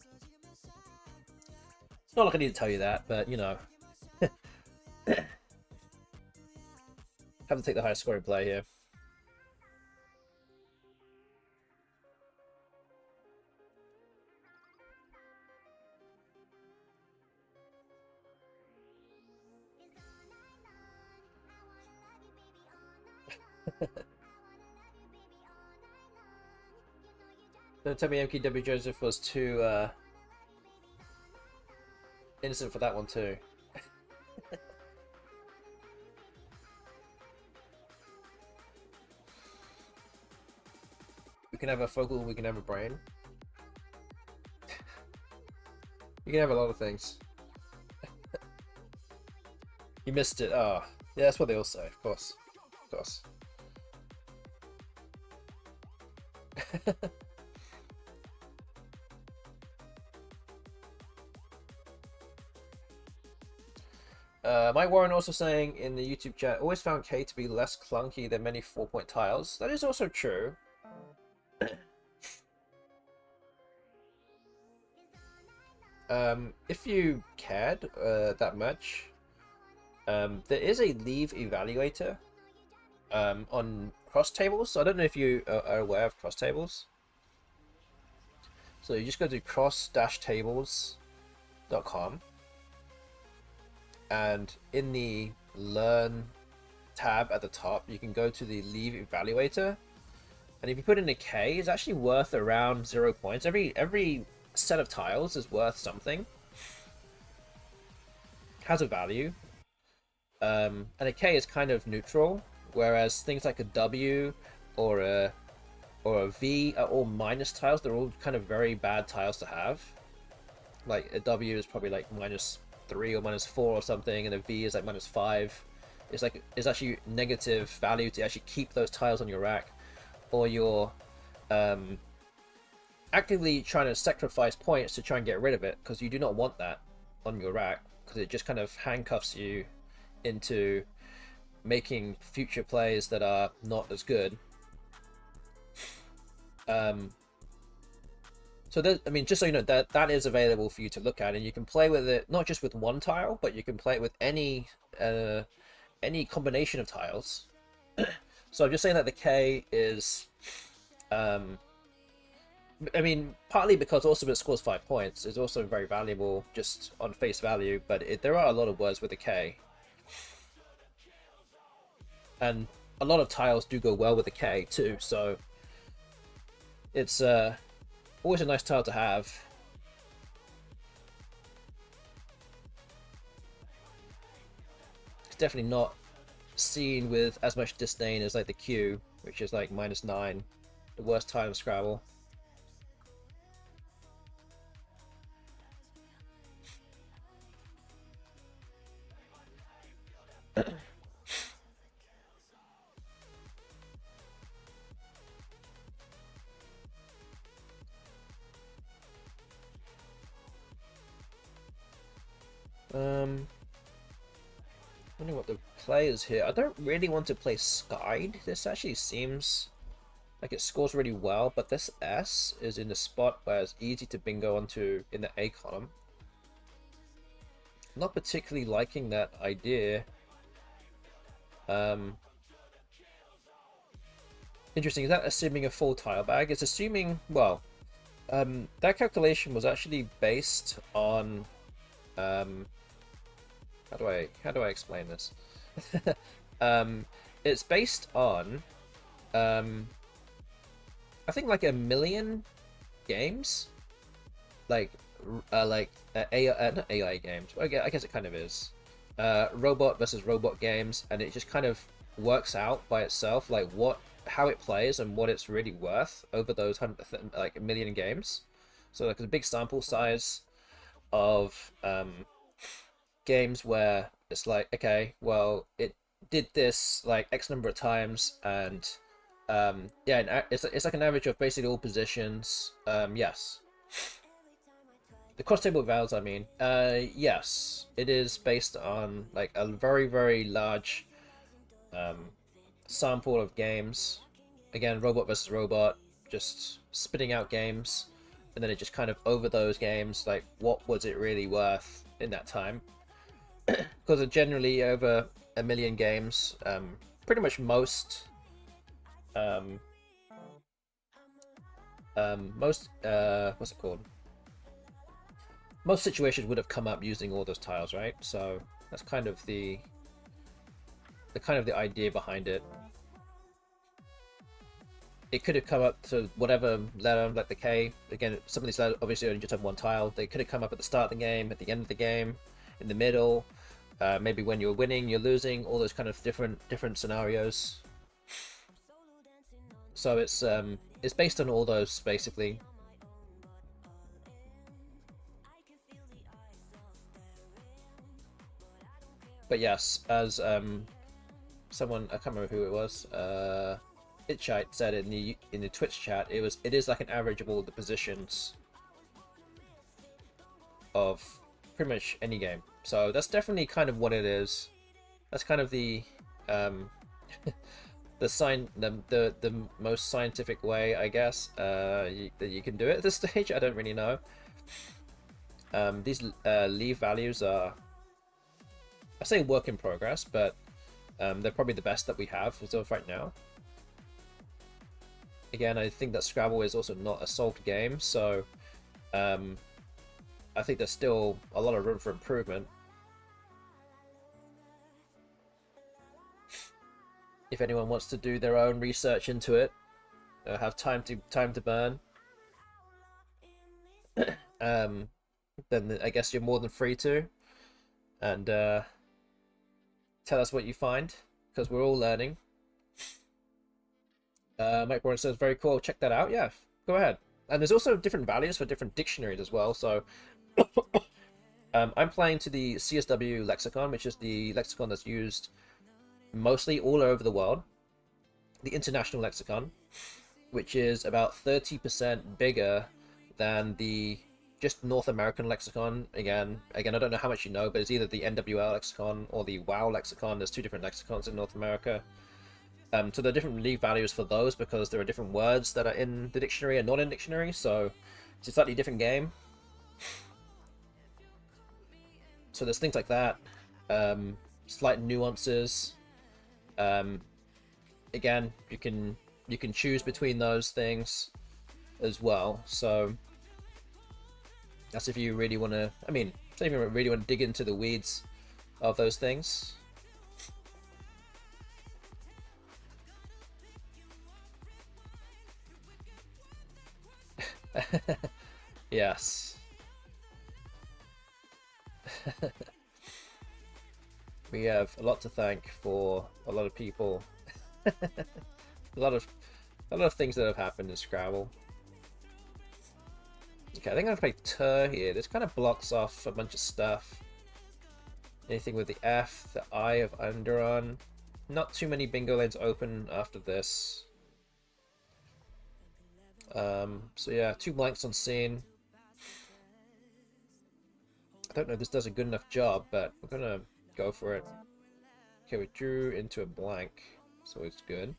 It's not like I need to tell you that, but, you know... Have to take the highest scoring play here. Don't tell me MKW Joseph was too innocent for that one too. We can have a focal, we can have a brain. You can have a lot of things. You missed it. Oh, yeah, that's what they all say. Of course, of course. Mike Warren also saying in the YouTube chat, always found K to be less clunky than many 4-point tiles. That is also true. If you cared that much, there is a leave evaluator on cross tables. So I don't know if you are aware of cross tables. So you just go to cross-tables.com, and in the learn tab at the top, you can go to the leave evaluator, and if you put in a K, it's actually worth around 0 points. Every set of tiles is worth something, has a value, and a K is kind of neutral, whereas things like a W or a V are all minus tiles. They're all kind of very bad tiles to have. Like a W is probably like -3 or -4 or something, and a V is like -5. It's actually negative value to actually keep those tiles on your rack, or you're actively trying to sacrifice points to try and get rid of it, because you do not want that on your rack, because it just kind of handcuffs you into making future plays that are not as good. So that, I mean, just so you know, that is available for you to look at, and you can play with it not just with one tile, but you can play it with any combination of tiles. So I'm just saying that the K is, I mean, partly because also it scores 5 points, is also very valuable just on face value, but there are a lot of words with a K. And a lot of tiles do go well with a K too, so it's always a nice tile to have. It's definitely not seen with as much disdain as like the Q, which is like -9, the worst tile in Scrabble. Wondering what the play is here. I don't really want to play Skied. This actually seems like it scores really well, but this S is in the spot where it's easy to bingo onto in the A column. Not particularly liking that idea. Interesting. Is that assuming a full tile bag? It's assuming, well, that calculation was actually based on how do I explain this? It's based on I think like 1 million games, like not AI games. I guess it kind of is. Robot versus robot games, and it just kind of works out by itself, like how it plays and what it's really worth over those like 1 million games. So like a big sample size of games where it's like, okay, well, it did this like X number of times, and yeah, it's like an average of basically all positions. Yes. The cross table vowels, I mean, yes, it is based on like a very, very large sample of games. Again, robot versus robot, just spitting out games, and then it just kind of over those games, like what was it really worth in that time? Because generally over 1 million games, pretty much most what's it called? Most situations would have come up using all those tiles, right? So that's kind of the idea behind it. It could have come up to whatever letter, like the K. Again, some of these letters obviously only just have one tile. They could have come up at the start of the game, at the end of the game, in the middle, maybe when you're winning, you're losing, all those kind of different scenarios. So it's based on all those basically. But yes, as someone, I can't remember who it was, Itchite said in the Twitch chat, it is like an average of all the positions of pretty much any game. So that's definitely kind of what it is. That's kind of the the most scientific way, I guess, that you can do it at this stage. I don't really know. These leave values are, I say, work in progress, but they're probably the best that we have as of right now. Again, I think that Scrabble is also not a solved game, so I think there's still a lot of room for improvement. If anyone wants to do their own research into it, have time to burn, then I guess you're more than free to, and tell us what you find, because we're all learning. Mike Warren says, very cool, check that out. Yeah, go ahead. And there's also different values for different dictionaries as well, so I'm playing to the CSW lexicon, which is the lexicon that's used mostly all over the world. The international lexicon, which is about 30% bigger than the just North American lexicon. Again, I don't know how much you know, but it's either the NWL lexicon or the WoW lexicon. There's two different lexicons in North America. So there are different leave values for those because there are different words that are in the dictionary and not in the dictionary, so it's a slightly different game. So there's things like that, slight nuances. Again, you can choose between those things as well. So that's if you really want to. I mean, if you really want to dig into the weeds of those things. Yes. We have a lot to thank for a lot of people. a lot of things that have happened in Scrabble. Okay, I think I'm gonna play Tur here. This kind of blocks off a bunch of stuff. Anything with the F, the I of Underon. Not too many bingo lanes open after this. So yeah, 2 blanks on scene. I don't know if this does a good enough job, but we're gonna go for it. Okay, we drew into a blank, so it's good.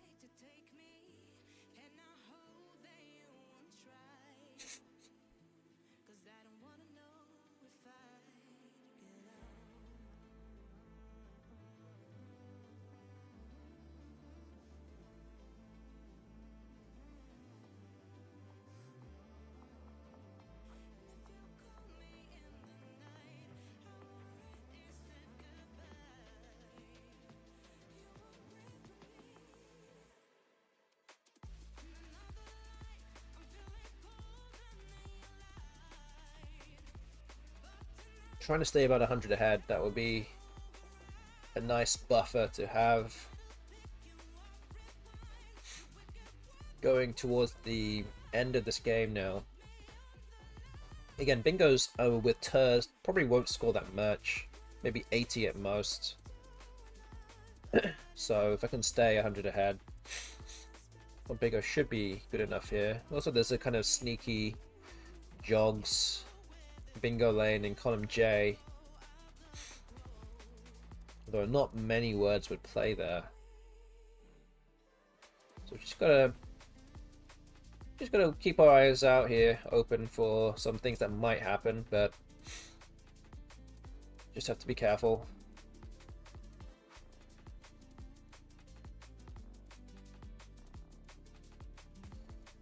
Trying to stay about 100 ahead, that would be a nice buffer to have going towards the end of this game now. Again, bingos with Turs probably won't score that much, maybe 80 at most. So if I can stay 100 ahead, well, bingo should be good enough here. Also, there's a kind of sneaky jogs bingo lane in column J, although not many words would play there. So we've just gotta keep our eyes out here open for some things that might happen, but just have to be careful.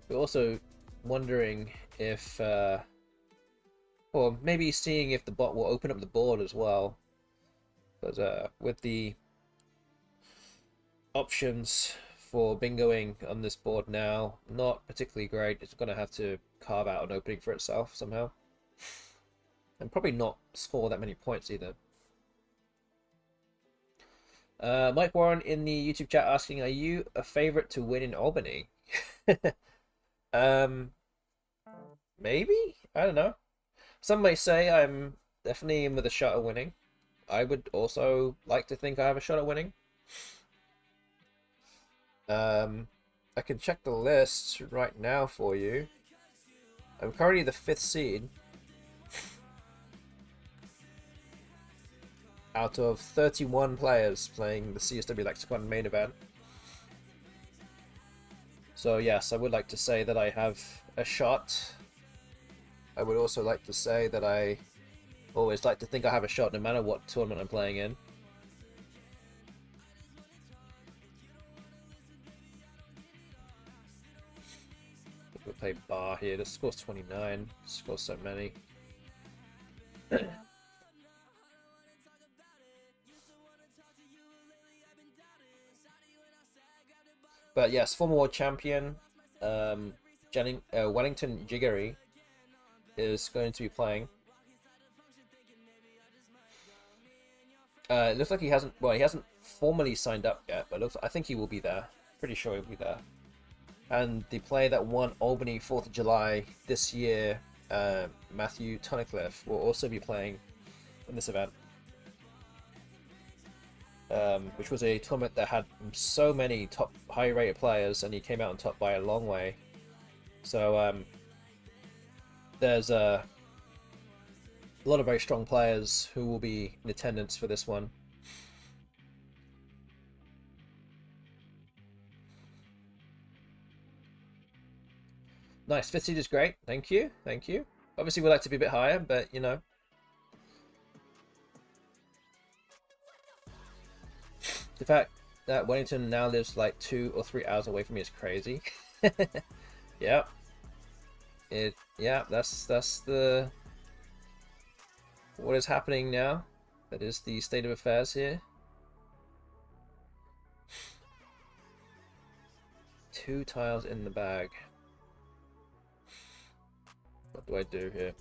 We're also wondering if or maybe seeing if the bot will open up the board as well, because with the options for bingoing on this board now, not particularly great. It's going to have to carve out an opening for itself somehow, and probably not score that many points either. Mike Warren in the YouTube chat asking, are you a favorite to win in Albany? Maybe? I don't know. Some may say I'm definitely in with a shot at winning. I would also like to think I have a shot at winning. I can check the list right now for you. I'm currently the 5th seed out of 31 players playing the CSW Lexicon main event. So yes, I would like to say that I have a shot. I would also like to say that I always like to think I have a shot no matter what tournament I'm playing in. We'll play bar here. The score's 29. Scores so many. But yes, former world champion Wellington Jiggery is going to be playing. It looks like he hasn't. Well, he hasn't formally signed up yet, but I think he will be there. Pretty sure he'll be there. And the player that won Albany 4th of July this year, Matthew Tunnicliffe, will also be playing in this event. Which was a tournament that had so many top high-rated players, and he came out on top by a long way. So there's a lot of very strong players who will be in attendance for this one. Nice, 5th seed is great. Thank you, thank you. Obviously, we'd like to be a bit higher, but you know. The fact that Wellington now lives like 2 or 3 hours away from me is crazy. Yep. Yeah, that's the what is happening now. That is the state of affairs here. 2 tiles in the bag. What do I do here?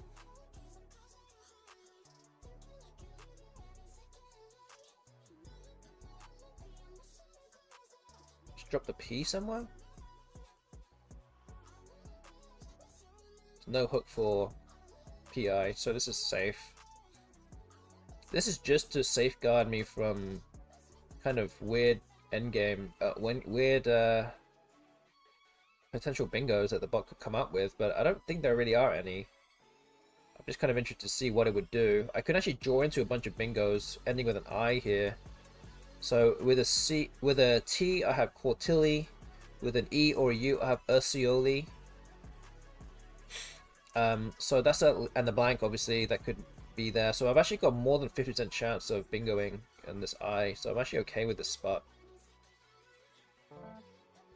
Just drop the P somewhere? There's no hook for PI, so this is safe. This is just to safeguard me from kind of weird endgame, weird potential bingos that the bot could come up with, but I don't think there really are any. I'm just kind of interested to see what it would do. I could actually draw into a bunch of bingos ending with an I here. So with a T I have Quartilli, with an E or a U I have Ursioli. So that's and the blank obviously that could be there. So I've actually got more than 50% chance of bingoing in this I, so I'm actually okay with this spot.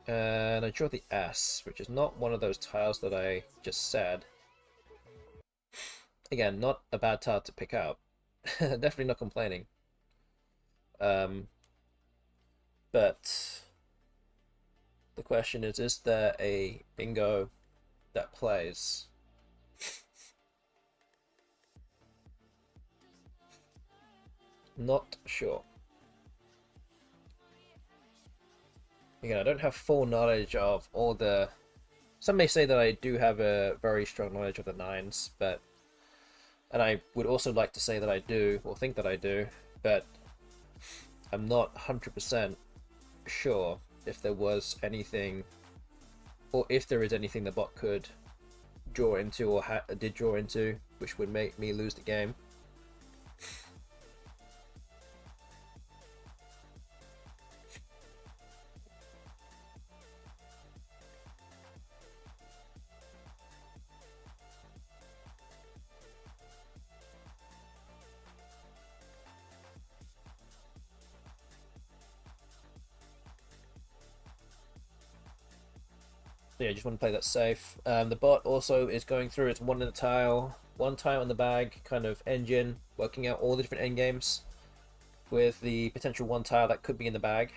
And I draw the S, which is not one of those tiles that I just said. Again, not a bad tile to pick out. Definitely not complaining. But the question is there a bingo that plays? Not sure. Again, I don't have full knowledge of all the... Some may say that I do have a very strong knowledge of the 9s, but... And I would also like to say that I do, or think that I do, but I'm not 100% sure if there was anything, or if there is anything the bot could draw into, or did draw into, which would make me lose the game. Yeah, I just want to play that safe. The bot also is going through its one tile in the bag kind of engine, working out all the different end games with the potential 1 tile that could be in the bag.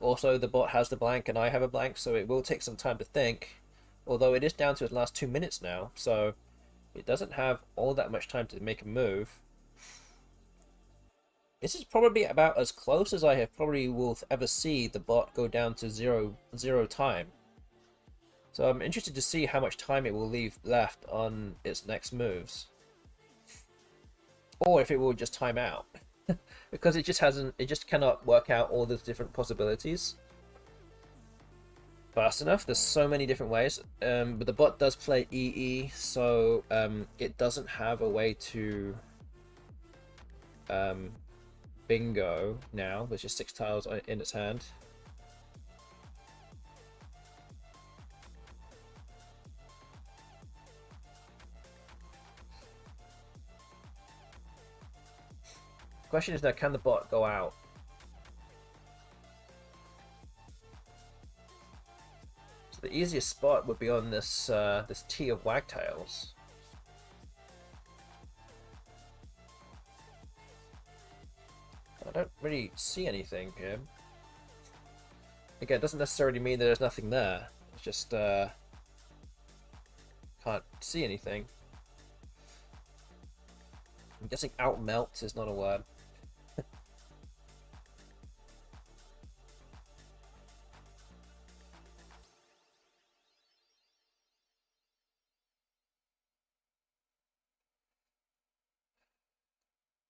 Also, the bot has the blank and I have a blank, so it will take some time to think. Although it is down to its last 2 minutes now, so it doesn't have all that much time to make a move. This is probably about as close as I have probably will ever see the bot go down to zero time. So I'm interested to see how much time it will leave left on its next moves. Or if it will just time out. Because it just cannot work out all the different possibilities. fast enough. There's so many different ways, but the bot does play EE, so it doesn't have a way to bingo now. There's just 6 tiles in its hand. Question is now, can the bot go out? So the easiest spot would be on this this tee of wagtails. I don't really see anything here. Again, it doesn't necessarily mean that there's nothing there. It's just can't see anything. I'm guessing out melt is not a word.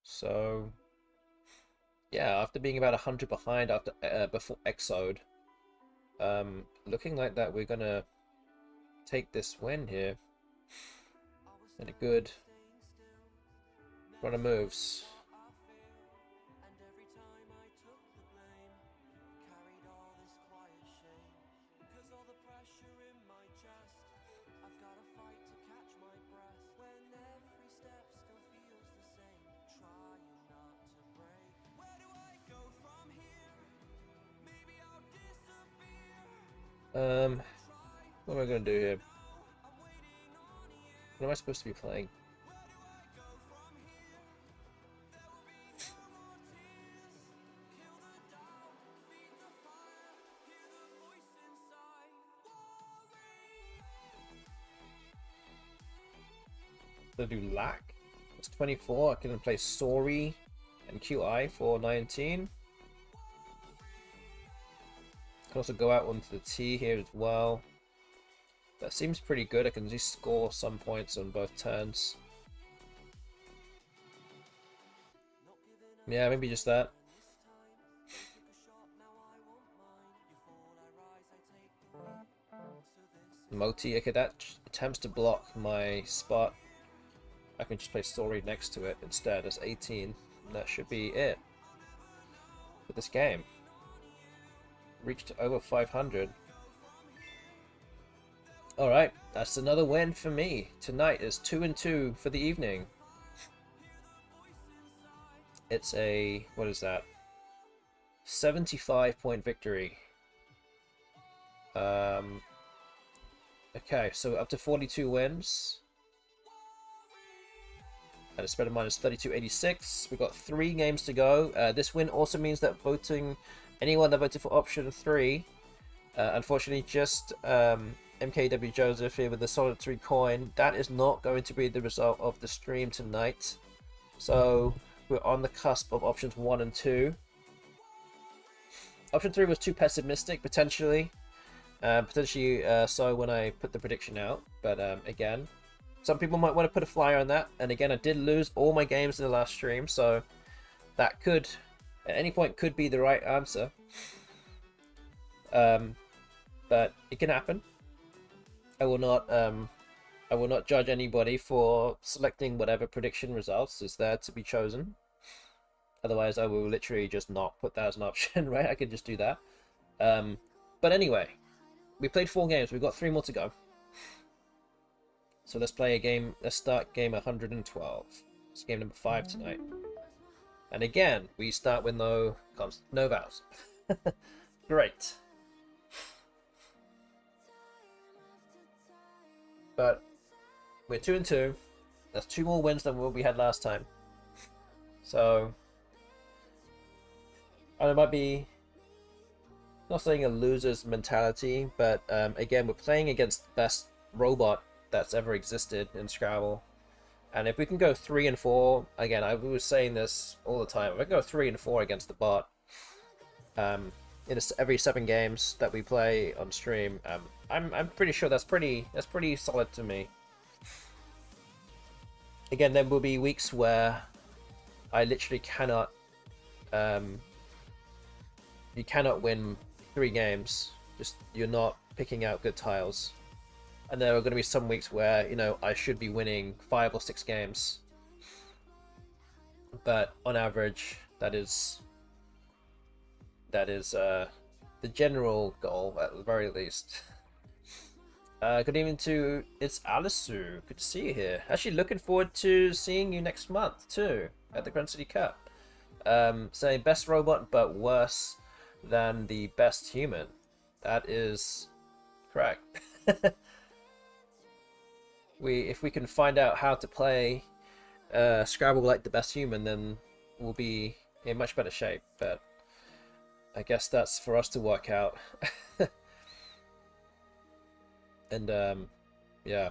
So yeah, after being about 100 behind after before Exode, looking like that we're gonna take this win here in a good run of moves. What am I gonna do here? What am I supposed to be playing? So do Lack. That's 24. I can play Sorry and QI for 19. Can also go out onto the T here as well. That seems pretty good. I can at least score some points on both turns. Yeah, maybe just that. Moti, okay, that attempts to block my spot. I can just play Story next to it instead as 18. And that should be it for this game. Reached over 500. Alright, that's another win for me. Tonight is 2-2 for the evening. It's a, what is that? 75-point victory. Okay, so up to 42 wins. And a spread of minus 32.86. We've got 3 games to go. This win also means that anyone that voted for option 3, unfortunately just MKW Joseph here with the solitary coin, that is not going to be the result of the stream tonight. So we're on the cusp of options 1 and 2. Option 3 was too pessimistic, potentially. So when I put the prediction out. But again, some people might want to put a flyer on that. And again, I did lose all my games in the last stream, so that could, at any point, could be the right answer. But it can happen. I will not judge anybody for selecting whatever prediction results is there to be chosen. Otherwise, I will literally just not put that as an option, right? I could just do that. But anyway, we played 4 games. We've got 3 more to go. So let's play a game. Let's start game 112. It's game number 5 tonight. And again, we start with no vowels. Great. But we're 2-2. That's 2 more wins than what we had last time. So I might be not saying a loser's mentality, but again, we're playing against the best robot that's ever existed in Scrabble. And if we can go 3 and 4, again, I was saying this all the time. If we can go 3 and 4 against the bot, in every 7 games that we play on stream, I'm pretty sure that's pretty solid to me. Again, there will be weeks where I literally cannot, you cannot win 3 games. Just you're not picking out good tiles. And there are going to be some weeks where, you know, I should be winning 5 or 6 games. But on average, that is the general goal, at the very least. Good evening to it's Alisu. Good to see you here. Actually, looking forward to seeing you next month too at the Grand City Cup. Saying best robot, but worse than the best human. That is correct. If we can find out how to play Scrabble like the best human, then we'll be in much better shape. But I guess that's for us to work out. And yeah,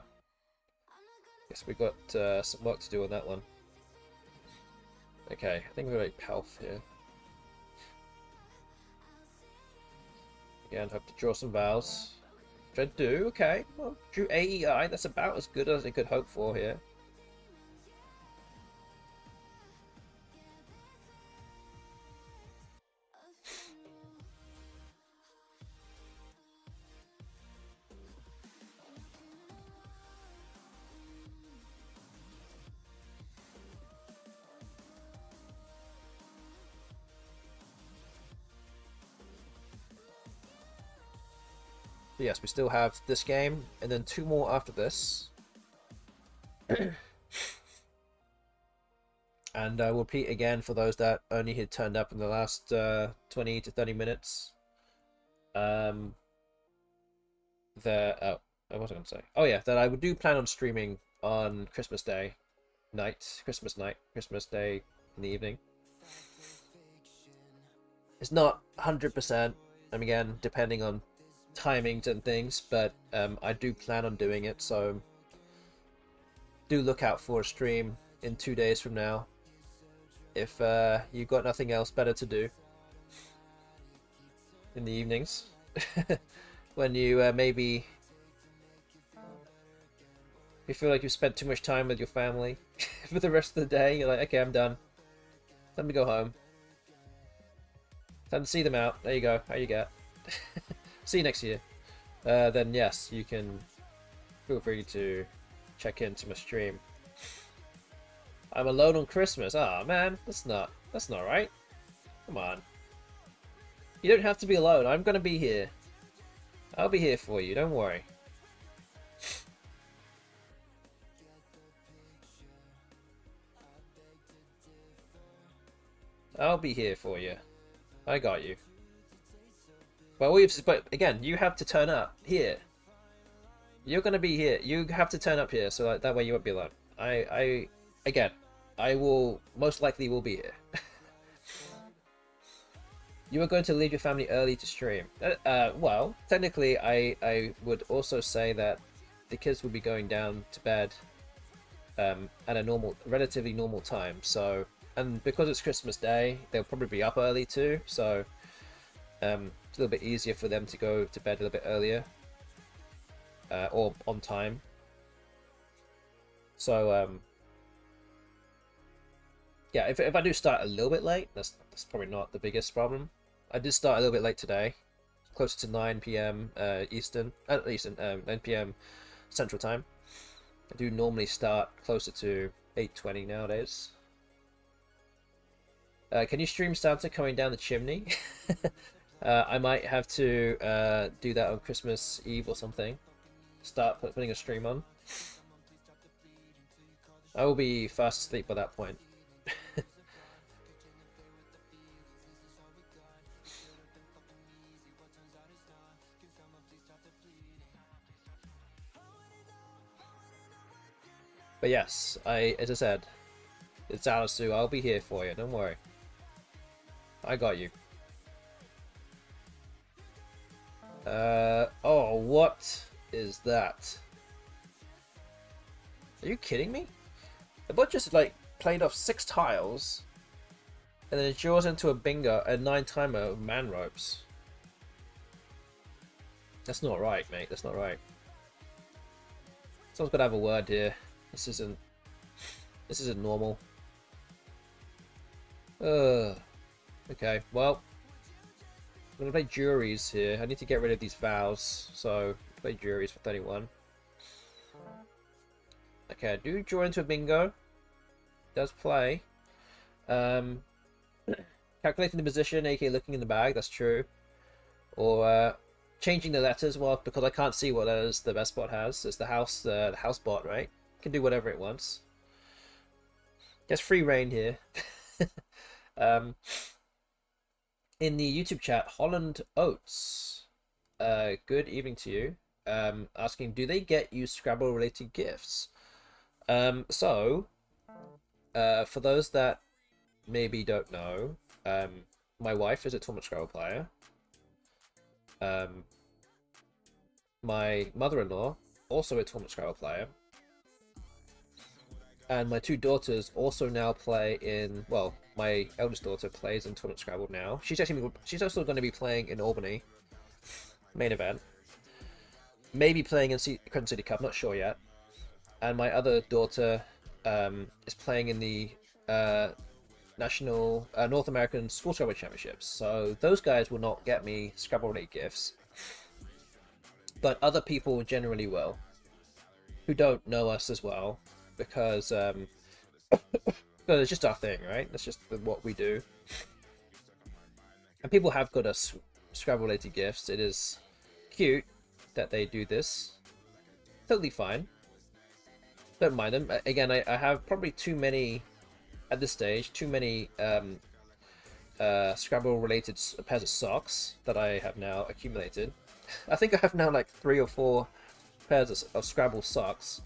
guess we got some work to do on that one. Okay, I think we're going to Palf here. Again, hope to draw some vowels. Which I do, okay. Well, drew AEI, that's about as good as I could hope for here. So yes, we still have this game, and then 2 more after this. And I will repeat again for those that only had turned up in the last 20 to 30 minutes. Oh, what was I going to say? Oh yeah, that I do plan on streaming on Christmas Day night, Christmas Day in the evening. It's not 100%, again, depending on timings and things, but I do plan on doing it, so do look out for a stream in 2 days from now if you've got nothing else better to do in the evenings. When you maybe you feel like you've spent too much time with your family for the rest of the day, you're like, okay, I'm done, time to go home, time to see them out. There you go, how you get. See you next year. Then yes, you can feel free to check into my stream. I'm alone on Christmas. Ah, man, that's not right. Come on. You don't have to be alone. I'm gonna be here. I'll be here for you. Don't worry. I'll be here for you. I got you. But again, you have to turn up here. You're gonna be here. You have to turn up here, so that way you won't be alone. Again, I will most likely will be here. You are going to leave your family early to stream. Well, technically, I would also say that the kids will be going down to bed at a relatively normal time. So, and because it's Christmas Day, they'll probably be up early too. So. It's a little bit easier for them to go to bed a little bit earlier, or on time. So yeah, if I do start a little bit late, that's probably not the biggest problem. I did start a little bit late today, closer to 9 p.m. Eastern, 9 p.m. Central Time. I do normally start closer to 8:20 nowadays. Can you stream Santa coming down the chimney? I might have to do that on Christmas Eve or something. Start putting a stream on. I will be fast asleep by that point. But yes, as I said, it's Alisu. I'll be here for you. Don't worry. I got you. Oh, what is that? Are you kidding me? The bot just like played off 6 tiles, and then it draws into a bingo, a 9 timer of man ropes. That's not right, mate. That's not right. Someone's gotta have a word here. This isn't normal. Okay, well, I'm gonna play juries here. I need to get rid of these vows, so play juries for 31. Okay, I do draw into a bingo. Does play. Calculating the position, aka looking in the bag, that's true. Or changing the letters, well, because I can't see what letters the BestBot has. It's the house bot, right? It can do whatever it wants. Just free reign here. In the YouTube chat, Holland Oats. Good evening to you. Asking, do they get you Scrabble related gifts? For those that maybe don't know, my wife is a tournament Scrabble player. My mother-in-law, also a tournament Scrabble player. And my two daughters also now play in, well, my eldest daughter plays in tournament Scrabble now. She's also going to be playing in Albany, main event. Maybe playing in Crescent City Cup, not sure yet. And my other daughter is playing in the National North American School Scrabble Championships. So those guys will not get me Scrabble-related gifts. But other people generally will, who don't know us as well, because it's just our thing, right? That's just what we do. And people have got us Scrabble-related gifts. It is cute that they do this. Totally fine. Don't mind them. Again, I have probably too many, at this stage, too many Scrabble-related pairs of socks that I have now accumulated. I think I have now like 3 or 4 pairs of Scrabble socks.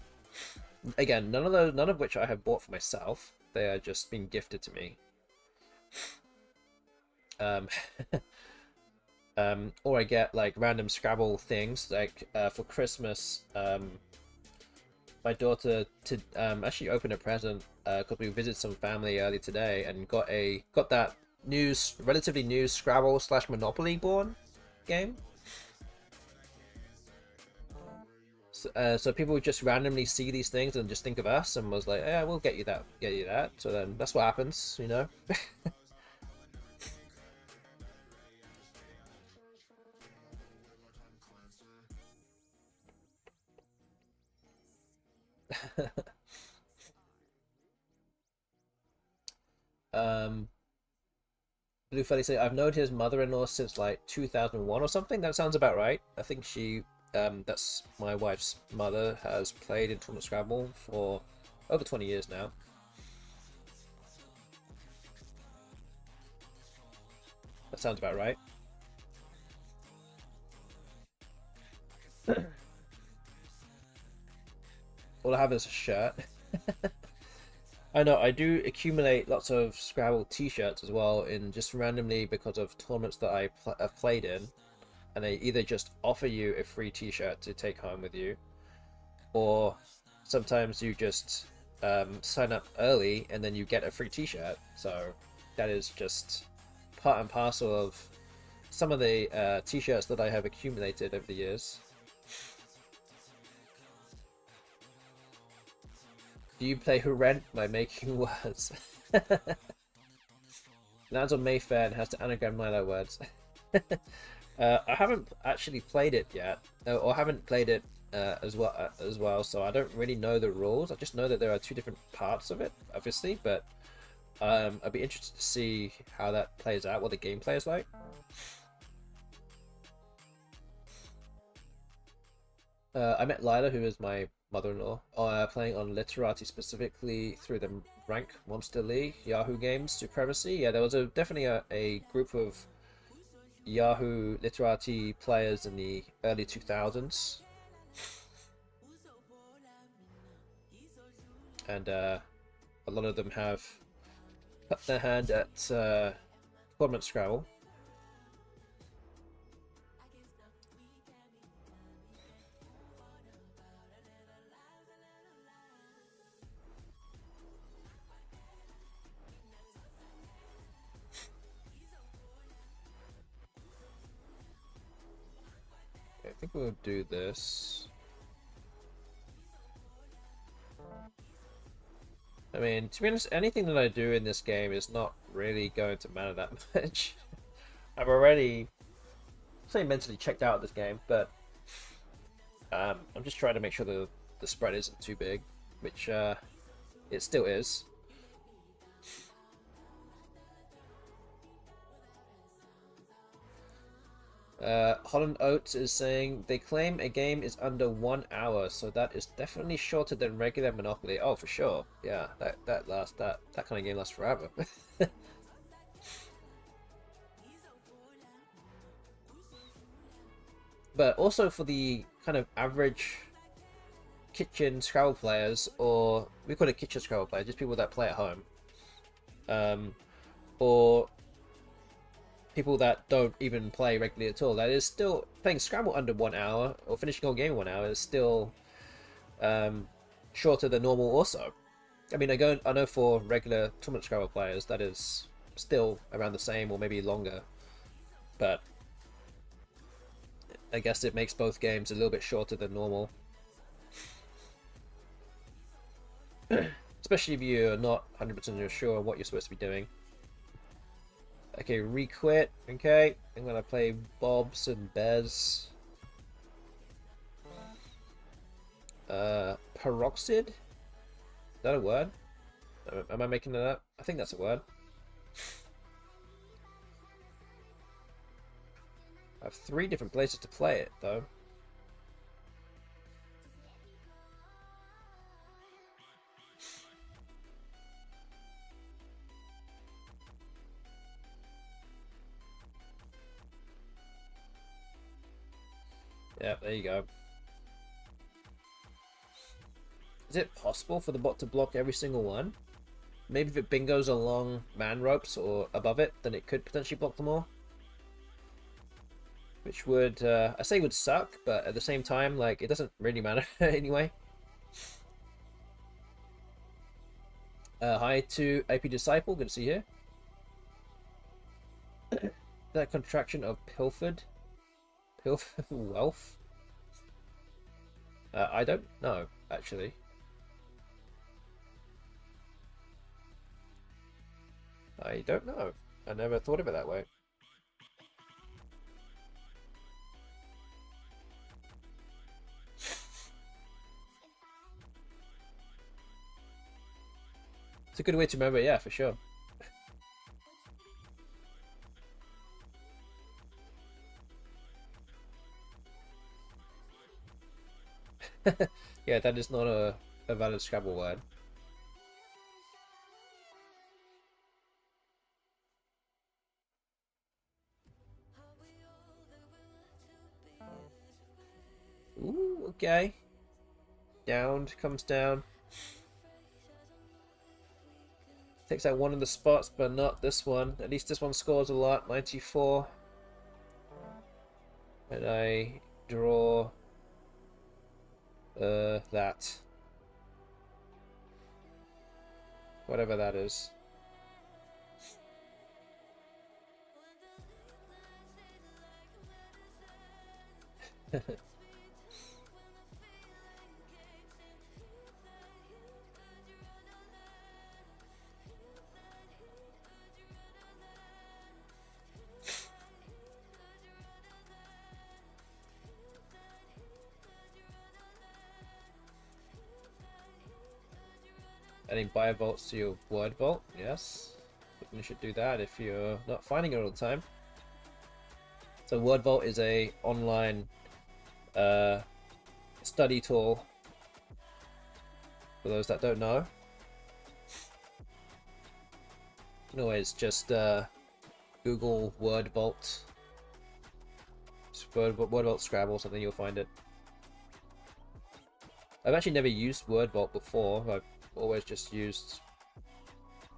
Again, none of which I have bought for myself. They are just being gifted to me. Or I get like random Scrabble things. Like for Christmas, my daughter actually opened a present because we visited some family early today and got that relatively new Scrabble / Monopoly board game. So people would just randomly see these things and just think of us and was like, yeah, we'll get you that. So then that's what happens, you know. Blue Felly say, I've known his mother-in-law since like 2001 or something. That sounds about right. I think that's my wife's mother, has played in Tournament Scrabble for over 20 years now. That sounds about right. All I have is a shirt. I know, I do accumulate lots of Scrabble t-shirts as well, in just randomly because of tournaments that I've played in. And they either just offer you a free t-shirt to take home with you, or sometimes you just sign up early and then you get a free t-shirt. So that is just part and parcel of some of the t-shirts that I have accumulated over the years. Do you play Rent by making words? Lands on Mayfair and has to anagram 9 words. I haven't actually played it yet, or haven't played it as well, so I don't really know the rules. I just know that there are 2 different parts of it, obviously, but I'd be interested to see how that plays out, what the gameplay is like. I met Lila, who is my mother-in-law, playing on Literati, specifically through the Rank Monster League, Yahoo Games Supremacy. Yeah, there was definitely a group of Yahoo Literati players in the early 2000s. And a lot of them have put their hand at Tournament Scrabble. I think we'll do this. I mean, to be honest, anything that I do in this game is not really going to matter that much. I've already say mentally checked out of this game, but I'm just trying to make sure the spread isn't too big, which it still is. Holland Oates is saying they claim a game is under 1 hour, so that is definitely shorter than regular Monopoly. Oh, for sure. Yeah, that kind of game lasts forever. But also for the kind of average kitchen Scrabble players, or we call it kitchen Scrabble players, just people that play at home, or people that don't even play regularly at all, that is still playing Scrabble under 1 hour, or finishing a whole game in 1 hour, is still shorter than normal also. I mean, I know for regular tournament Scrabble players, that is still around the same, or maybe longer, but I guess it makes both games a little bit shorter than normal. Especially if you're not 100% sure what you're supposed to be doing. Okay, requit. Okay, I'm gonna play Bobs and Bez. Peroxide? Is that a word? Am I making that up? I think that's a word. I have 3 different places to play it, though. Yeah, there you go. Is it possible for the bot to block every single one? Maybe if it bingos along man ropes or above it, then it could potentially block them all. Which would, I say would suck, but at the same time, like, it doesn't really matter anyway. Hi to AP Disciple, good to see you here. That contraction of pilfered? Pilfered wealth? I don't know, actually. I don't know. I never thought of it that way. It's a good way to remember, yeah, for sure. Yeah, that is not a valid Scrabble word. Ooh, okay. Downed, comes down. Takes out one of the spots, but not this one. At least this one scores a lot, 94. And I draw that. Whatever that is. Adding bio vaults to your word vault, yes. You should do that if you're not finding it all the time. So word vault is a online study tool for those that don't know. You can always just Google word vault, word vault Scrabble, something, you'll find it. I've actually never used word vault before. I've always just used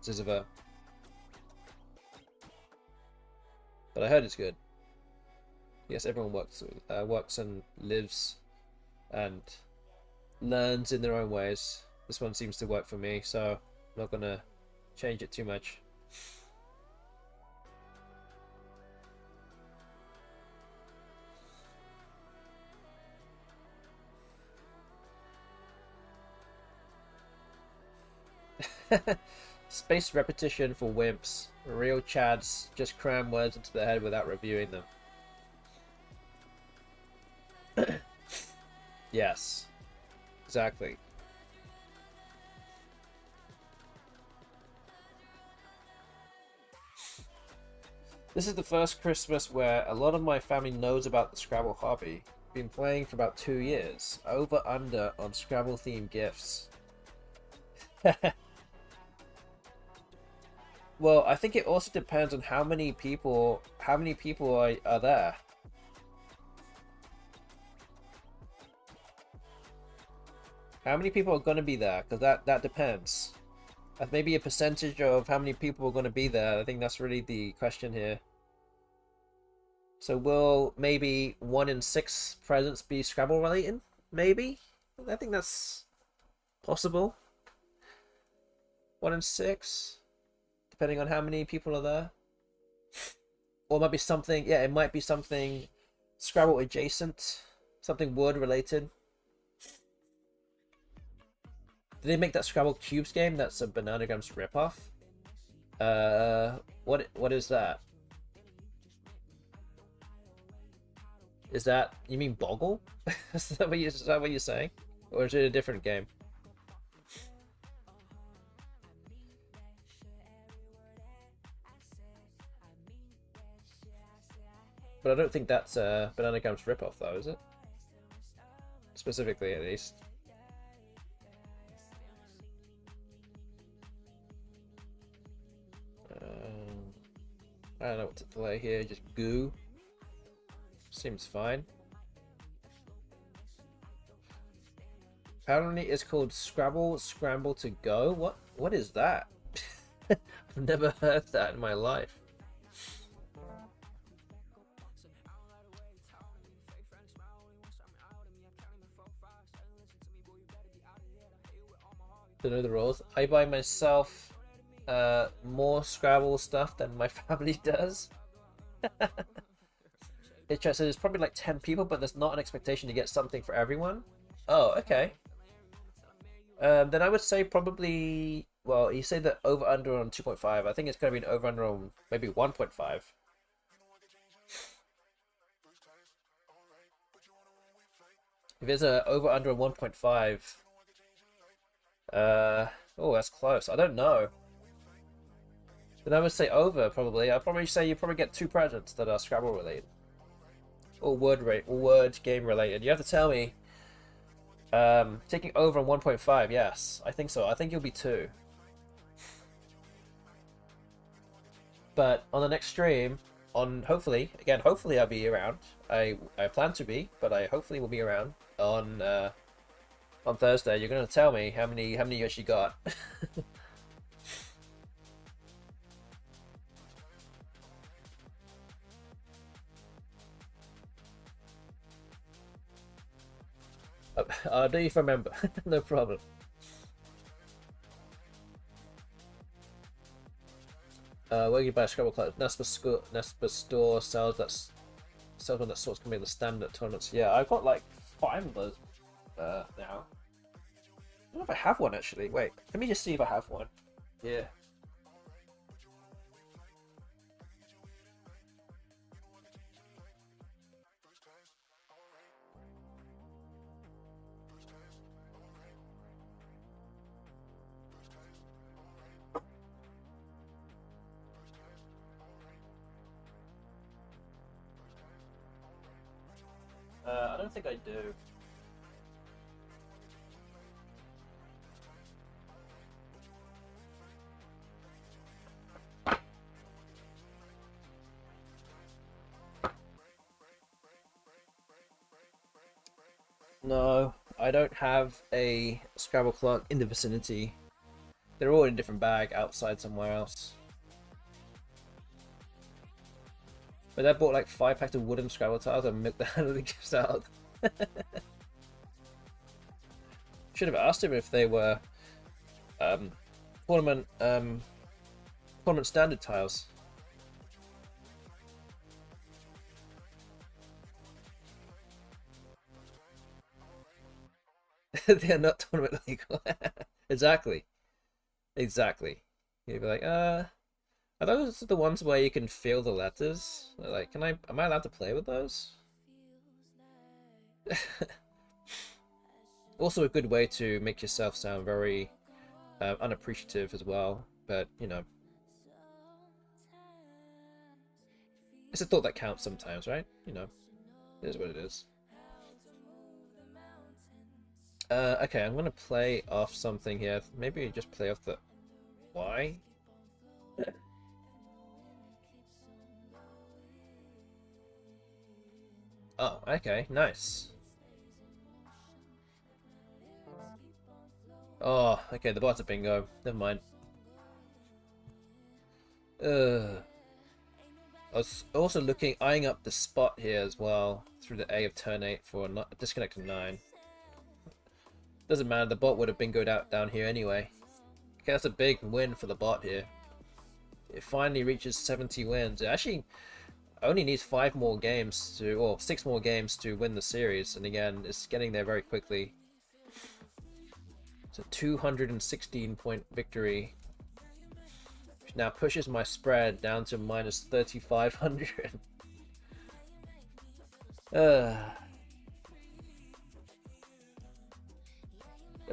Ziziver, but I heard it's good. Yes, everyone works and lives and learns in their own ways. This one seems to work for me, so I'm not gonna change it too much. Spaced repetition for wimps. Real chads just cram words into their head without reviewing them. Yes, exactly. This is the first Christmas where a lot of my family knows about the Scrabble hobby. Been playing for about 2 years. Over under on Scrabble themed gifts. Well, I think it also depends on how many people are there. How many people are going to be there? Because that depends. Maybe a percentage of how many people are going to be there. I think that's really the question here. So will maybe 1 in 6 presents be Scrabble related? Maybe? I think that's possible. 1 in 6, depending on how many people are there. Or it might be something, yeah, it might be something Scrabble adjacent, something word related. Did they make that Scrabble Cubes game that's a Bananagrams ripoff? What is that? Is that, you mean Boggle? Is that what you're saying? Or is it a different game? But I don't think that's a Bananagrams ripoff though, is it? Specifically, at least. I don't know what to play here, just goo. Seems fine. Apparently it's called Scrabble Scramble to Go. What is that? I've never heard that in my life. To know the rules. I buy myself more Scrabble stuff than my family does. It says there's probably like 10 people, but there's not an expectation to get something for everyone. Oh, okay. Then I would say probably, well, you say that over under on 2.5. I think it's going to be an over under on maybe 1.5. If it's a over under on 1.5, oh, that's close. I don't know. Then I would say over probably. I'd probably say you probably get 2 presents that are Scrabble related. Or word game related. You have to tell me. Taking over on 1.5, yes. I think so. I think you'll be 2. But on the next stream, hopefully I'll be around. I plan to be, but I hopefully will be around on Thursday. You're gonna tell me how many you actually got. I don't even remember. No problem. Where you buy a Scrabble card? Nespa store sells one that sorts can be the standard tournaments. Yeah, I've got like 5 of those now. I don't know if I have one actually. Wait, let me just see if I have one. Yeah. I don't think I do. No, I don't have a Scrabble clock in the vicinity. They're all in a different bag outside somewhere else. But I bought like 5 packs of wooden Scrabble tiles and milked the hell out of the gifts out. Should have asked him if they were tournament standard tiles. They're not tournament legal. Exactly. Exactly. You'd be like, are those the ones where you can feel the letters? Like, am I allowed to play with those? Also a good way to make yourself sound very unappreciative as well, but you know, it's a thought that counts sometimes, right? You know, it is what it is. Okay, I'm gonna play off something here. Maybe just play off the Y. Oh, okay, nice. Oh, okay, the bot's a bingo. Never mind. I was also eyeing up the spot here as well through the A of turn 8 for a disconnected 9. Doesn't matter, the bot would have bingoed out down here anyway. Okay, that's a big win for the bot here. It finally reaches 70 wins. It actually only needs 5 more games to, or 6 more games to win the series, and again, it's getting there very quickly. It's a 216-point victory, which now pushes my spread down to minus 3,500. The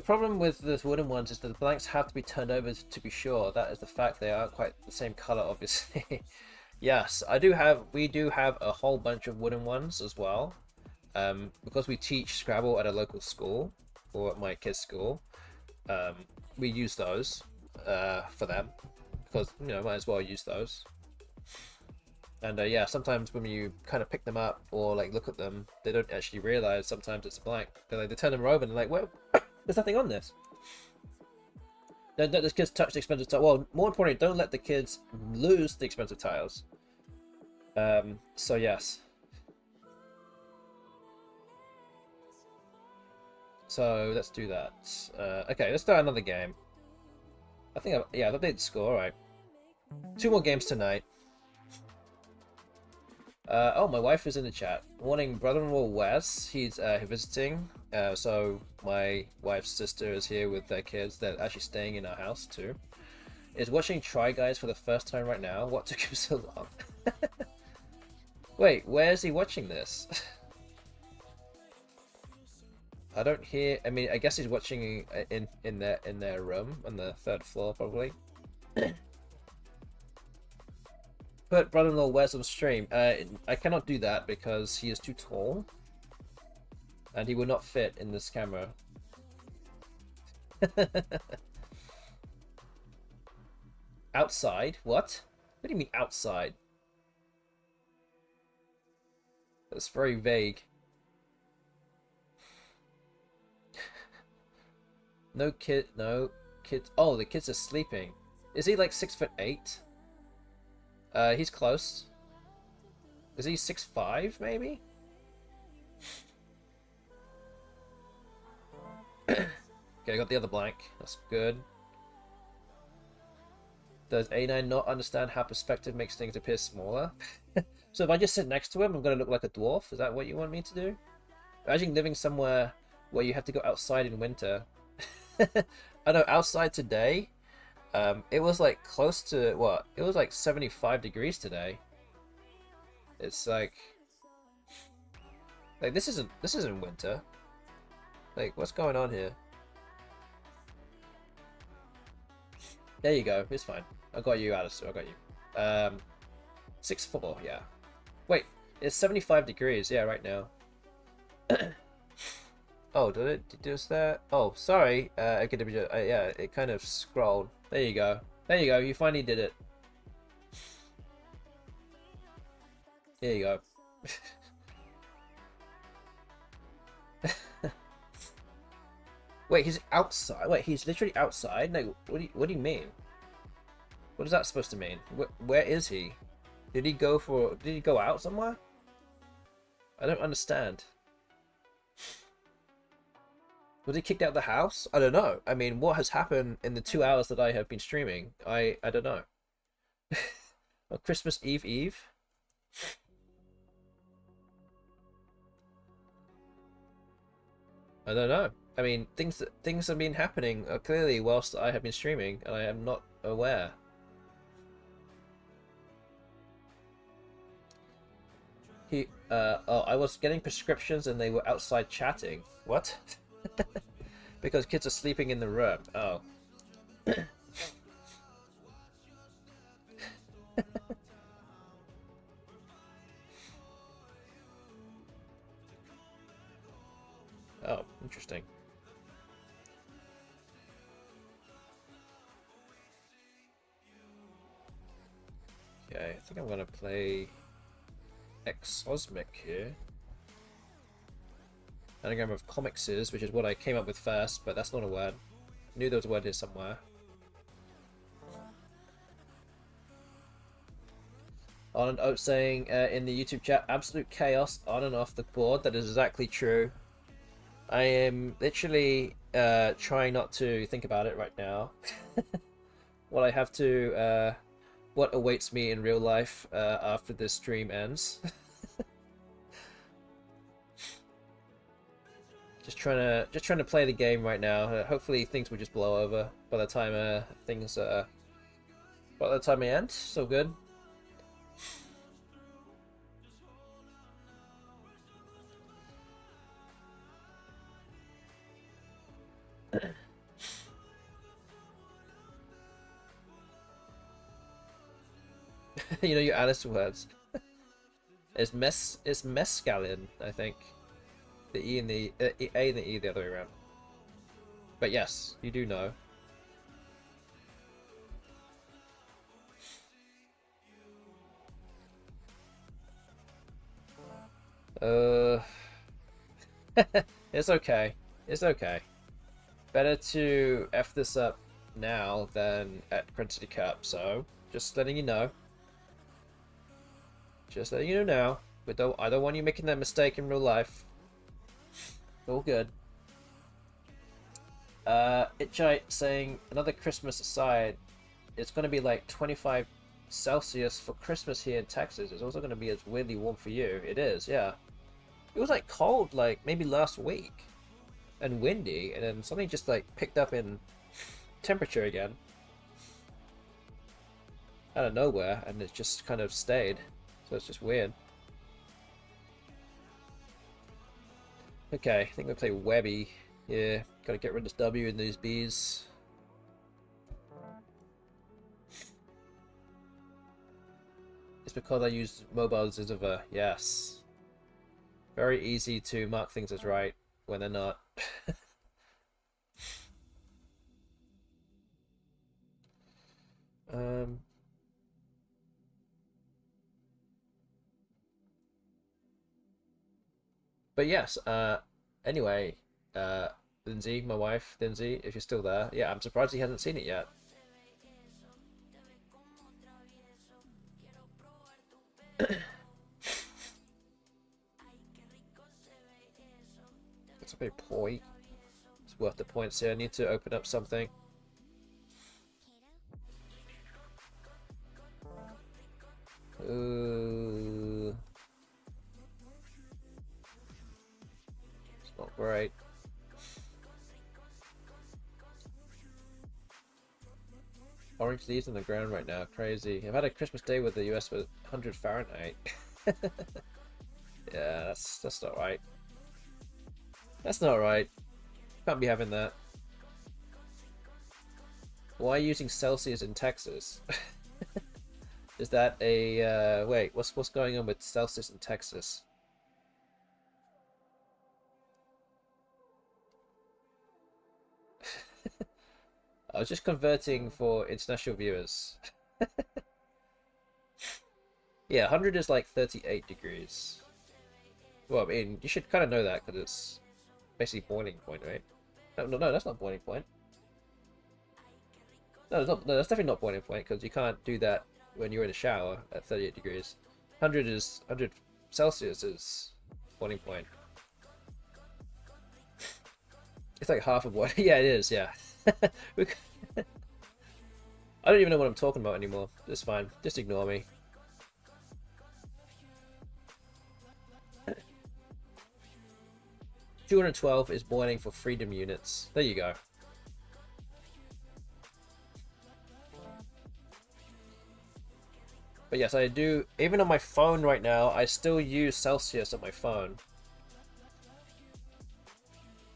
problem with the wooden ones is that the blanks have to be turned over to be sure. That is the fact. They aren't quite the same color, obviously. Yes, we do have a whole bunch of wooden ones as well. Because we teach Scrabble at a local school, or at my kid's school, we use those for them. Because, you know, might as well use those. And yeah, sometimes when you kind of pick them up or like look at them, they don't actually realize sometimes it's a blank. They turn them over and they're like, well, there's nothing on this. Don't let the kids touch the expensive tiles. Well, more importantly, don't let the kids lose the expensive tiles. So yes. So let's do that. Okay, let's start another game. I think I've updated the score. All right. 2 more games tonight. Oh, my wife is in the chat. Morning, brother-in-law Wes. He's visiting. So my wife's sister is here with their kids. They're actually staying in our house too. Is watching Try Guys for the first time right now. What took him so long? Wait, where is he watching this? I don't hear. I mean, I guess he's watching in their room on the 3rd floor probably. Put brother-in-law Wes on stream. I cannot do that because he is too tall. And he will not fit in this camera. Outside? What? What do you mean outside? That's very vague. No kids. Oh, the kids are sleeping. Is he like 6'8"? He's close. Is he 6'5", maybe? Okay, I got the other blank. That's good. Does A9 not understand how perspective makes things appear smaller? So if I just sit next to him, I'm going to look like a dwarf? Is that what you want me to do? Imagine living somewhere where you have to go outside in winter. I know, outside today, it was like close to, what? It was like 75 degrees today. It's like this isn't winter. Like, what's going on here? There you go. It's fine. I got you, Alistair. I got you. 6'4", yeah. Wait, it's 75 degrees. Yeah, right now. Oh, did it do that? Oh, sorry. Yeah, it kind of scrolled. There you go. There you go. You finally did it. There you go. Wait, he's outside. Wait, he's literally outside. No, what do you mean? What is that supposed to mean? Where is he? Did he go out somewhere? I don't understand. Was he kicked out of the house? I don't know. I mean, what has happened in the 2 hours that I have been streaming? I don't know. On Christmas Eve? I don't know. I mean, things have been happening clearly whilst I have been streaming, and I am not aware. I was getting prescriptions and they were outside chatting. What? Because kids are sleeping in the room. Oh. Oh, interesting. Okay, I think I'm gonna play Exosmic here. Anagram of comicses, which is what I came up with first, but that's not a word. I knew there was a word here somewhere. On and Oat saying in the YouTube chat, absolute chaos on and off the board. That is exactly true. I am literally trying not to think about it right now. What I have to, what awaits me in real life after this stream ends. Just trying to play the game right now. Hopefully things will just blow over by the time by the time I end. So good. You know your Alice words. It's mescaline, I think. The E and the A and the E the other way around. But yes, you do know. It's okay. It's okay. Better to F this up now than at Credit Cup, so just letting you know. Just letting you know now. But I don't want you making that mistake in real life. All good. Itchite saying, another Christmas aside, it's going to be like 25 Celsius for Christmas here in Texas. It's also going to be as weirdly warm for you. It is, yeah. It was like cold, like maybe last week. And windy, and then something just like picked up in temperature again. Out of nowhere, and it just kind of stayed. So it's just weird. Okay, I think we play Webby. Yeah, gotta get rid of this W and these Bs. It's because I use mobile Ziziver. Yes. Very easy to mark things as right when they're not. But yes, anyway, Lindsay, my wife, Lindsay, if you're still there, yeah, I'm surprised he hasn't seen it yet. That's a big point. It's worth the points here. I need to open up something. Ooh. It's not great. Orange leaves on the ground right now. Crazy. I've had a Christmas day with the US with 100 Fahrenheit. Yeah, that's not right. That's not right. Can't be having that. Why are you using Celsius in Texas? Is that a wait? What's going on with Celsius in Texas? I was just converting for international viewers. Yeah, 100 is like 38 degrees. Well, I mean, you should kind of know that because it's basically boiling point, right? No, that's not boiling point. No, no, that's definitely not boiling point because you can't do that when you're in a shower at 38 degrees. 100 Celsius is boiling point. It's like half of what. Yeah, it is. Yeah. I don't even know what I'm talking about anymore. It's fine. Just ignore me. $212 is boiling for freedom units. There you go. But yes, I do. Even on my phone right now, I still use Celsius on my phone.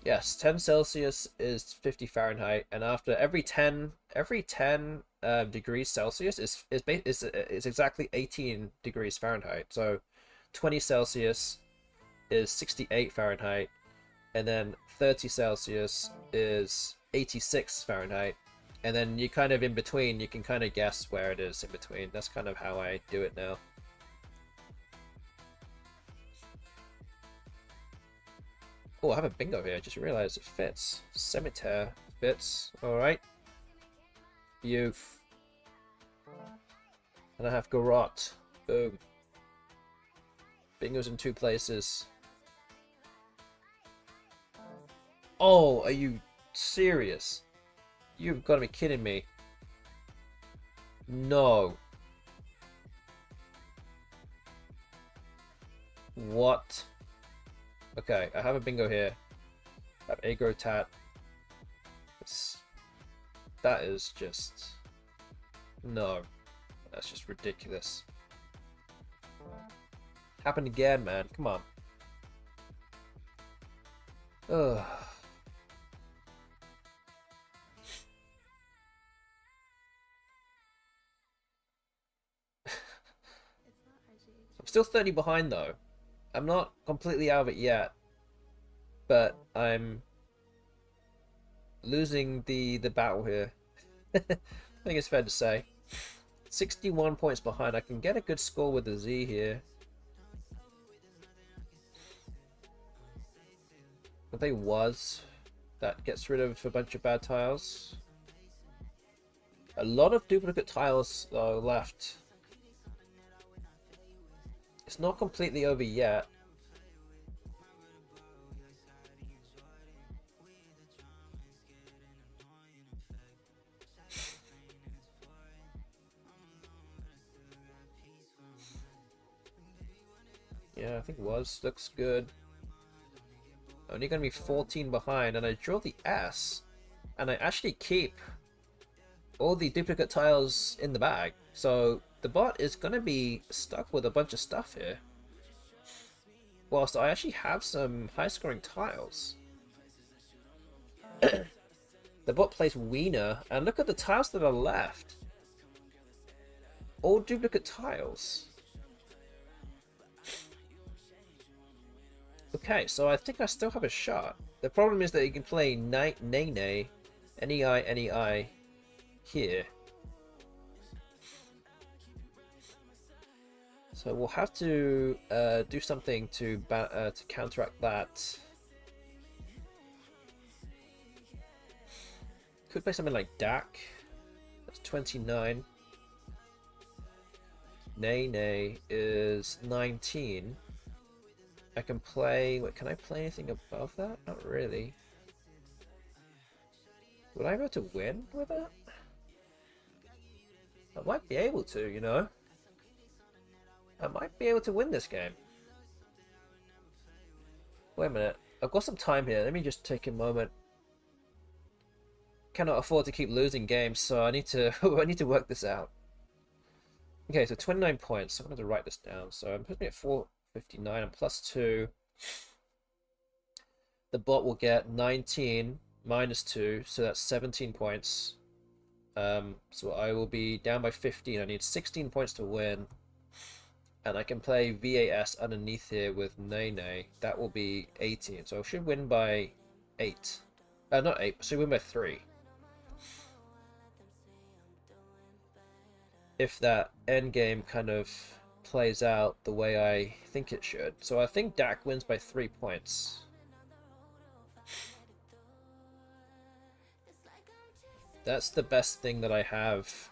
Yes, 10 Celsius is 50 Fahrenheit, and after every ten degrees Celsius is exactly 18 degrees Fahrenheit. So 20 Celsius is 68 Fahrenheit, and then 30 Celsius is 86 Fahrenheit. And then you kind of in between, you can kind of guess where it is in between. That's kind of how I do it now. Oh, I have a bingo here. I just realized it fits. Cemetery fits. Alright. Youth. And I have Garrot. Boom. Bingo's in 2 places. Oh, are you serious? You've got to be kidding me. No. What? Okay, I have a bingo here. I have Agro Tat. That is just... No. That's just ridiculous. Happened again, man. Come on. Ugh. I'm still 30 behind though. I'm not completely out of it yet, but I'm losing the battle here. I think it's fair to say. 61 points behind. I can get a good score with the Z here. I think was that gets rid of a bunch of bad tiles. A lot of duplicate tiles though left. It's not completely over yet. Yeah, I think looks good. Only gonna be 14 behind, and I draw the S, and I actually keep all the duplicate tiles in the bag. So the bot is gonna be stuck with a bunch of stuff here. Whilst I actually have some high scoring tiles. The bot plays Wiener, and look at the tiles that are left. All duplicate tiles. Okay, so I think I still have a shot. The problem is that you can play Nene, Nei here. So we'll have to do something to counteract that. Could play something like Dak. That's 29. Nene is 19. I can play... Wait, can I play anything above that? Not really. Would I be able to win with that? I might be able to, you know. I might be able to win this game. Wait a minute. I've got some time here. Let me just take a moment. Cannot afford to keep losing games, so I need to I need to work this out. Okay, so 29 points. I'm going to write this down. So I'm putting it at 459 and plus 2. The bot will get 19 minus 2, so that's 17 points. So I will be down by 15. I need 16 points to win. And I can play VAS underneath here with Nene. That will be 18. So I should win by 8. Not 8, I should win by 3. If that endgame kind of plays out the way I think it should. So I think Dak wins by 3 points. That's the best thing that I have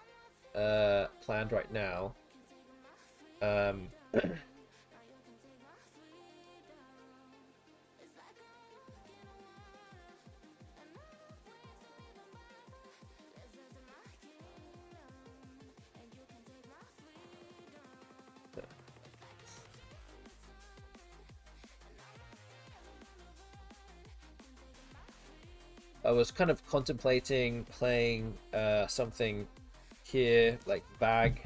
planned right now. I was kind of contemplating playing something here, like bag,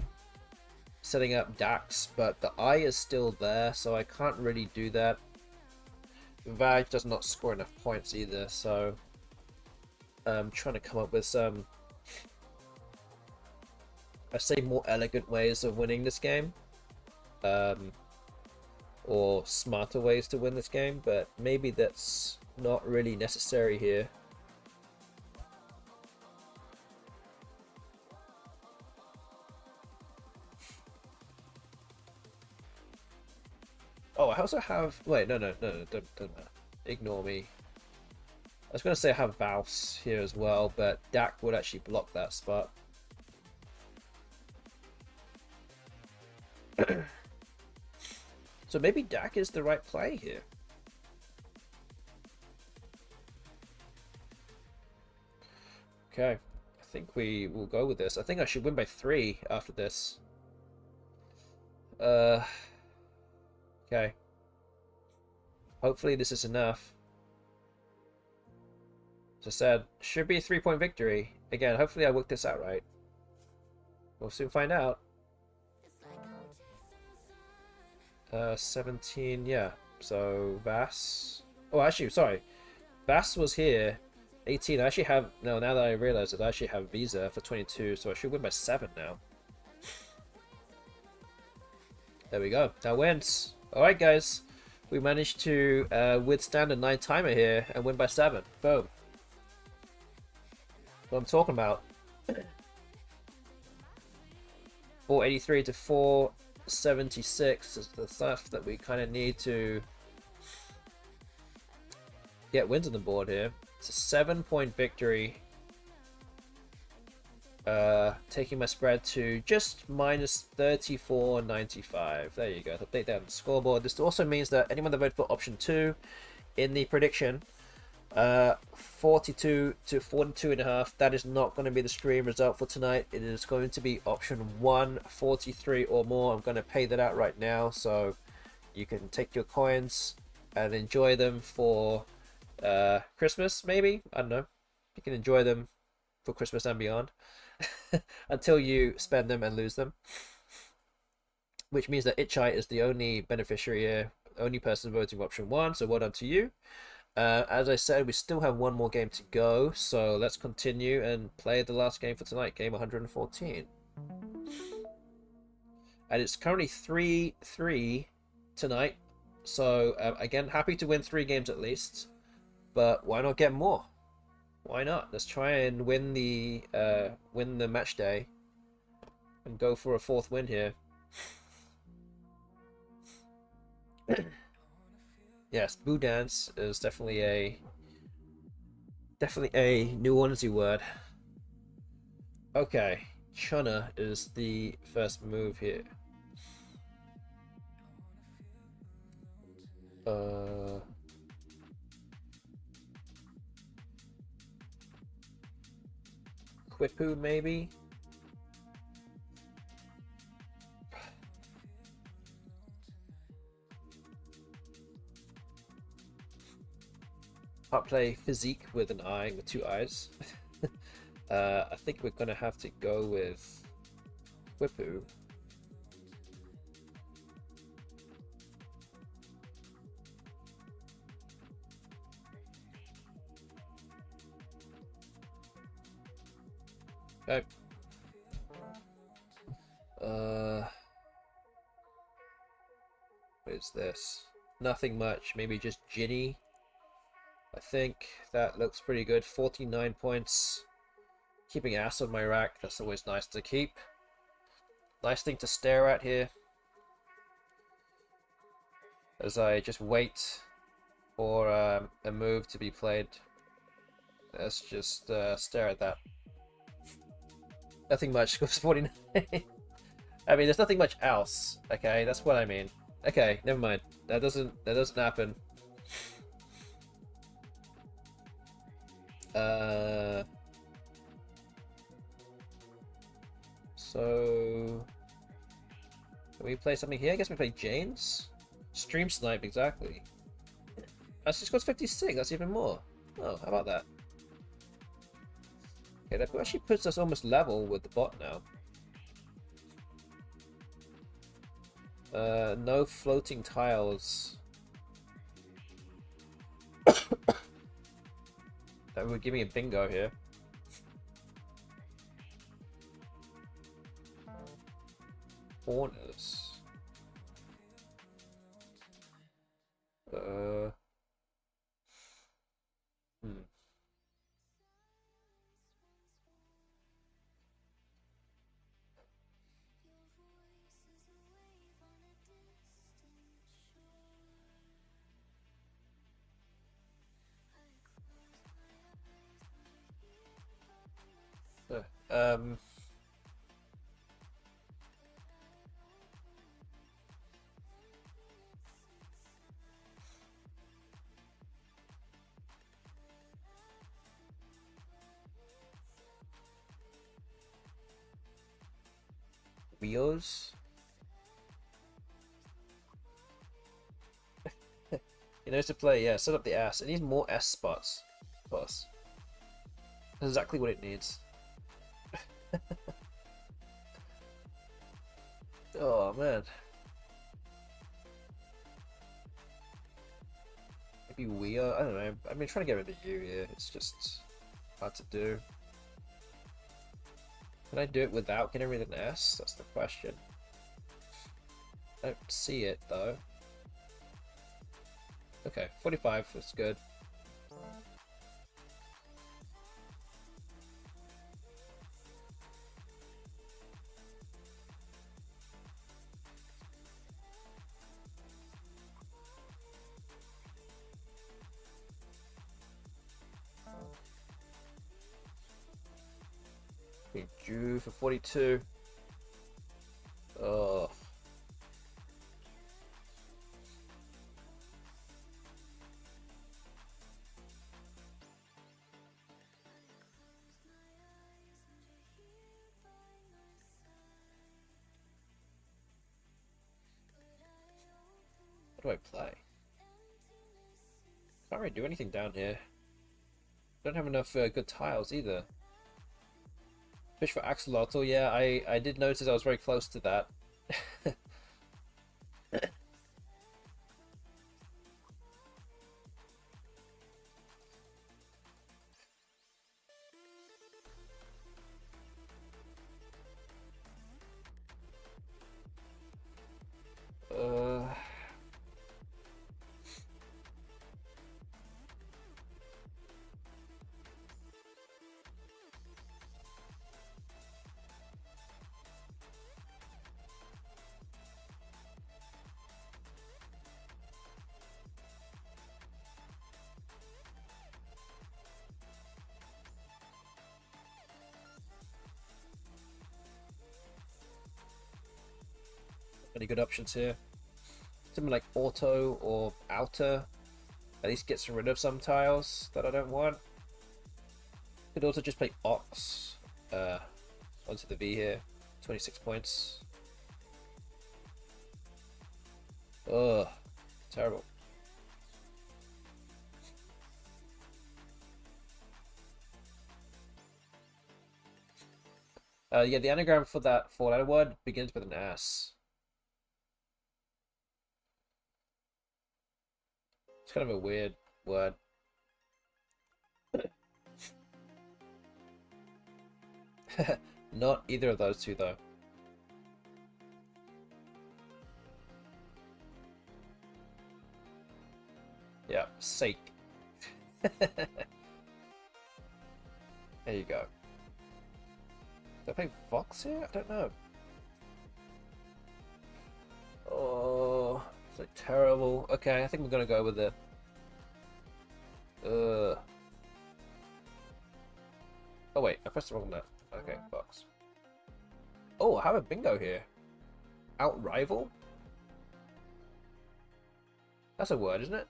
setting up Dax, but the eye is still there, so I can't really do that. Vaj does not score enough points either, so I'm trying to come up with some, I say, more elegant ways of winning this game, or smarter ways to win this game, but maybe that's not really necessary here. Oh, I also have... Wait, no, don't ignore me. I was going to say I have Valse here as well, but Dak would actually block that spot. So maybe Dak is the right play here. Okay, I think we will go with this. I think I should win by 3 after this. Okay. Hopefully this is enough. As I said, should be a 3-point victory. Again, hopefully I worked this out right. We'll soon find out. 17, yeah. So Vass. Oh, actually, sorry. Vass was here. 18. I actually have. No, now that I realize it, I actually have Visa for 22, so I should win by 7 now. There we go. That wins. Alright, guys. We managed to withstand a 9-timer here and win by 7. Boom. What I'm talking about. 483 to 476 is the stuff that we kind of need to get wins on the board here. It's a 7-point victory. Taking my spread to just minus 34.95. There you go. Update that on the scoreboard. This also means that anyone that voted for option 2 in the prediction, 42 to 42.5, that is not going to be the stream result for tonight. It is going to be option 1, 43 or more. I'm going to pay that out right now, so you can take your coins and enjoy them for Christmas, maybe. I don't know. You can enjoy them for Christmas and beyond. Until you spend them and lose them, which means that Itchai is the only beneficiary here, only person voting option 1, so well done to you. As I said, we still have one more game to go, so let's continue and play the last game for tonight, game 114. And it's currently 3-3 tonight, so again, happy to win 3 games at least, but why not get more? Why not? Let's try and win the match day and go for a 4th win here. Yes, Boo Dance is definitely a New Orleansy word. Okay, Chunna is the first move here. Quipu, maybe? Can't play Physique with an eye, with 2 eyes. I think we're gonna have to go with Quipu. Okay. What is this? Nothing much. Maybe just Ginny. I think that looks pretty good. 49 points. Keeping ass on my rack. That's always nice to keep. Nice thing to stare at here. As I just wait for a move to be played. Let's just stare at that. Nothing much. Goes 49. I mean, there's nothing much else. Okay, that's what I mean. Okay, never mind. That doesn't happen. So can we play something here? I guess we play Jane's Stream Snipe, exactly. Actually scores 56. That's even more. Oh, how about that? Okay, that actually puts us almost level with the bot now. No floating tiles. That would give me a bingo here. Corners. Hmm. Um. Wheels. He knows to play. Yeah, set up the S. It needs more S spots. Plus, that's exactly what it needs. Oh man. Maybe we are. I don't know. I mean, trying to get rid of U here. It's just hard to do. Can I do it without getting rid of an S? That's the question. I don't see it though. Okay, 45. That's good. Jew for 42. Oh. What do I play? Can't really do anything down here. Don't have enough good tiles either. Fish for axolotl. Yeah, I did notice I was very close to that. uh. Any good options here? Something like auto or outer. At least gets rid of some tiles that I don't want. Could also just play Ox onto the V here. 26 points. Ugh, terrible. Yeah, the anagram for that four-letter word begins with an S. It's kind of a weird word. Not either of those two, though. Yeah, sake. There you go. Did I play Fox here? I don't know. Oh, it's like terrible. Okay, I think we're gonna go with it. Oh wait, I pressed the wrong note. Okay, Fox. Oh, I have a bingo here. Outrival? That's a word, isn't it?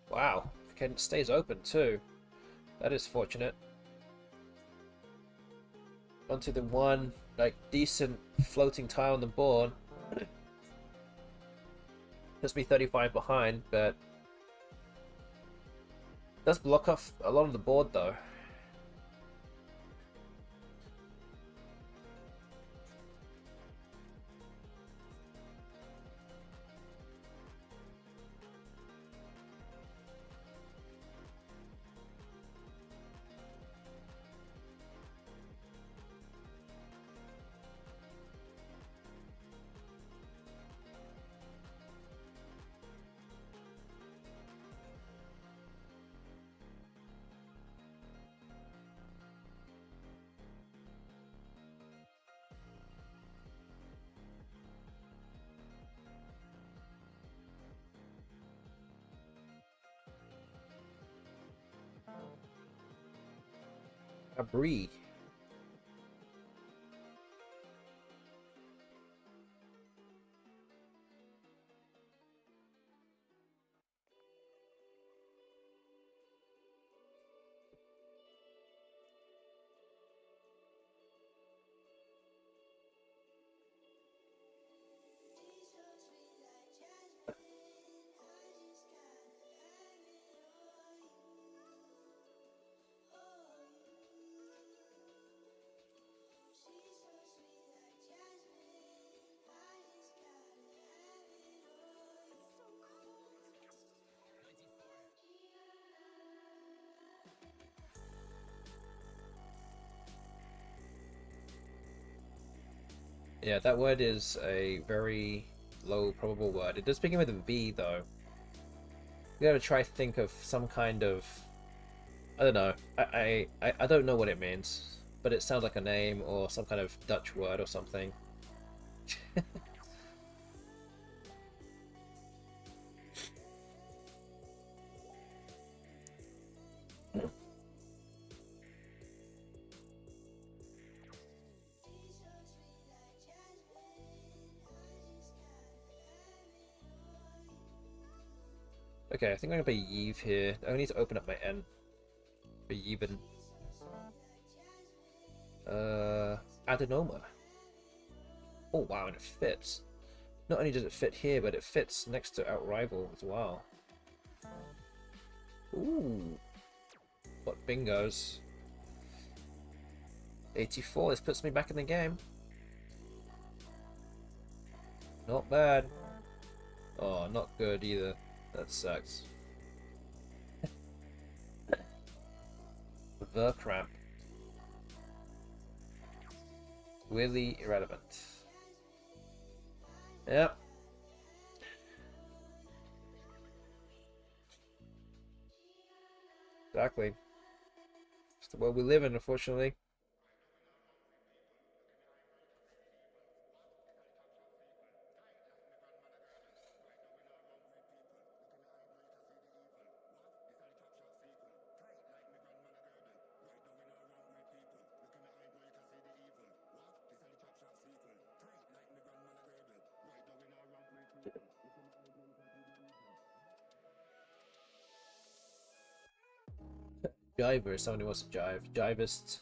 Wow, it stays open too. That is fortunate. Onto the one, like, decent floating tile on the board. Puts me 35 behind, but does block off a lot of the board though. Abri. Yeah, that word is a very low probable word. It does begin with a V though. We gotta try think of some kind of, I don't know. I don't know what it means, but it sounds like a name or some kind of Dutch word or something. Okay, I think I'm gonna play Yeve here. I need to open up my N for Yeben. Adenoma. Oh wow, and it fits. Not only does it fit here, but it fits next to Outrival as well. Ooh. What bingos. 84, this puts me back in the game. Not bad. Oh, not good either. That sucks. The cramp. Really irrelevant. Yep. Exactly. It's the world we live in, unfortunately. Jiver, someone who wants to jive. Jivist.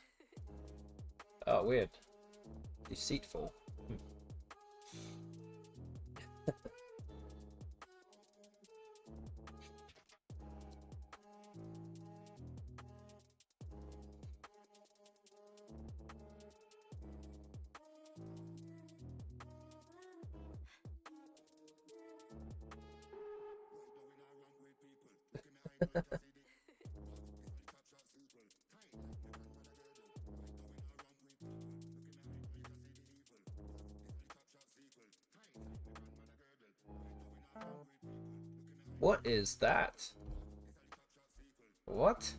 Oh, weird. Deceitful. What is that? What?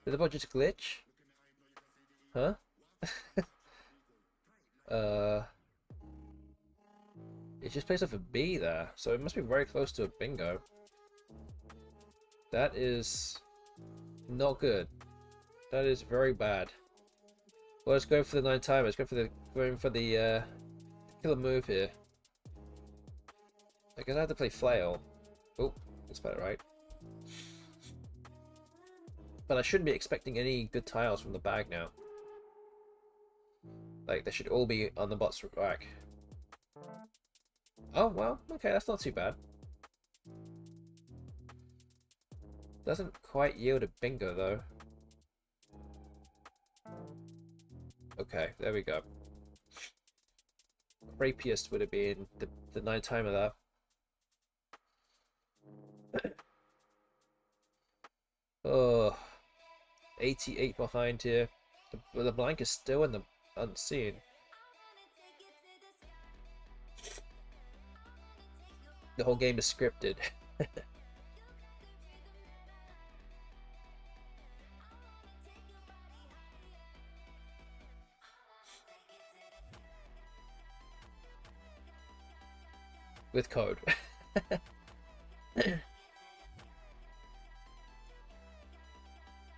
Did the bot just glitch? Huh? It just plays off a B there, so it must be very close to a bingo. That is not good. That is very bad. Well, let's go for the 9 timer. Let's go for the killer move here. I guess I have to play flail. Oh, that's about right. But I shouldn't be expecting any good tiles from the bag now. Like, they should all be on the bot's rack. Oh, well, okay, that's not too bad. Doesn't quite yield a bingo, though. Okay, there we go. Rapiest would have been the 9 timer there. Oh, 88 behind here. The blank is still in the unseen. The whole game is scripted. With code.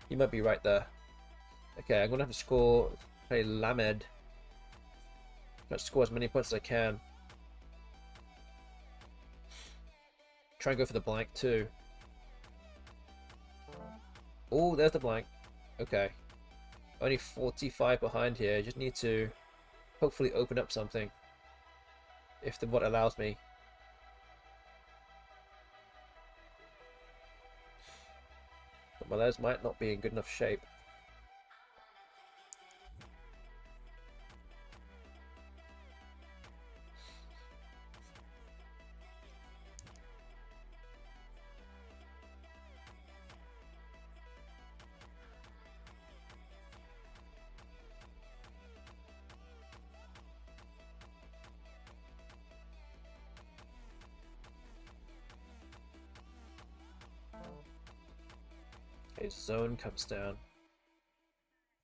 You might be right there. Okay, I'm gonna have to score. Play Lamed. Try to score as many points as I can. Try and go for the blank too. Oh, there's the blank. Okay. Only 45 behind here. Just need to hopefully open up something. If the bot allows me. But my layers might not be in good enough shape. Okay, zone comes down.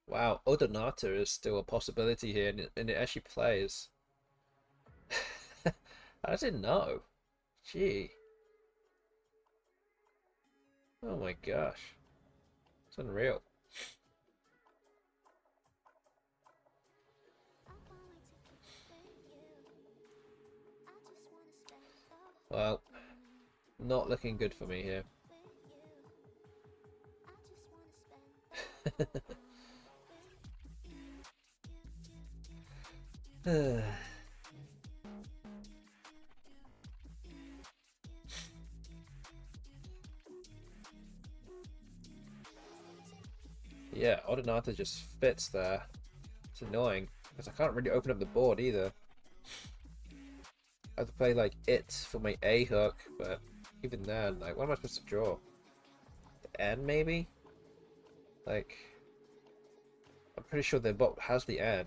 Wow, Odonata is still a possibility here, and it actually plays. I didn't know. Gee. Oh my gosh. It's unreal. Well, not looking good for me here. Yeah, Odonata just fits there. It's annoying because I can't really open up the board either. I have to play like it for my A hook, but even then, like, what am I supposed to draw? The N maybe? Like, I'm pretty sure the bot has the N.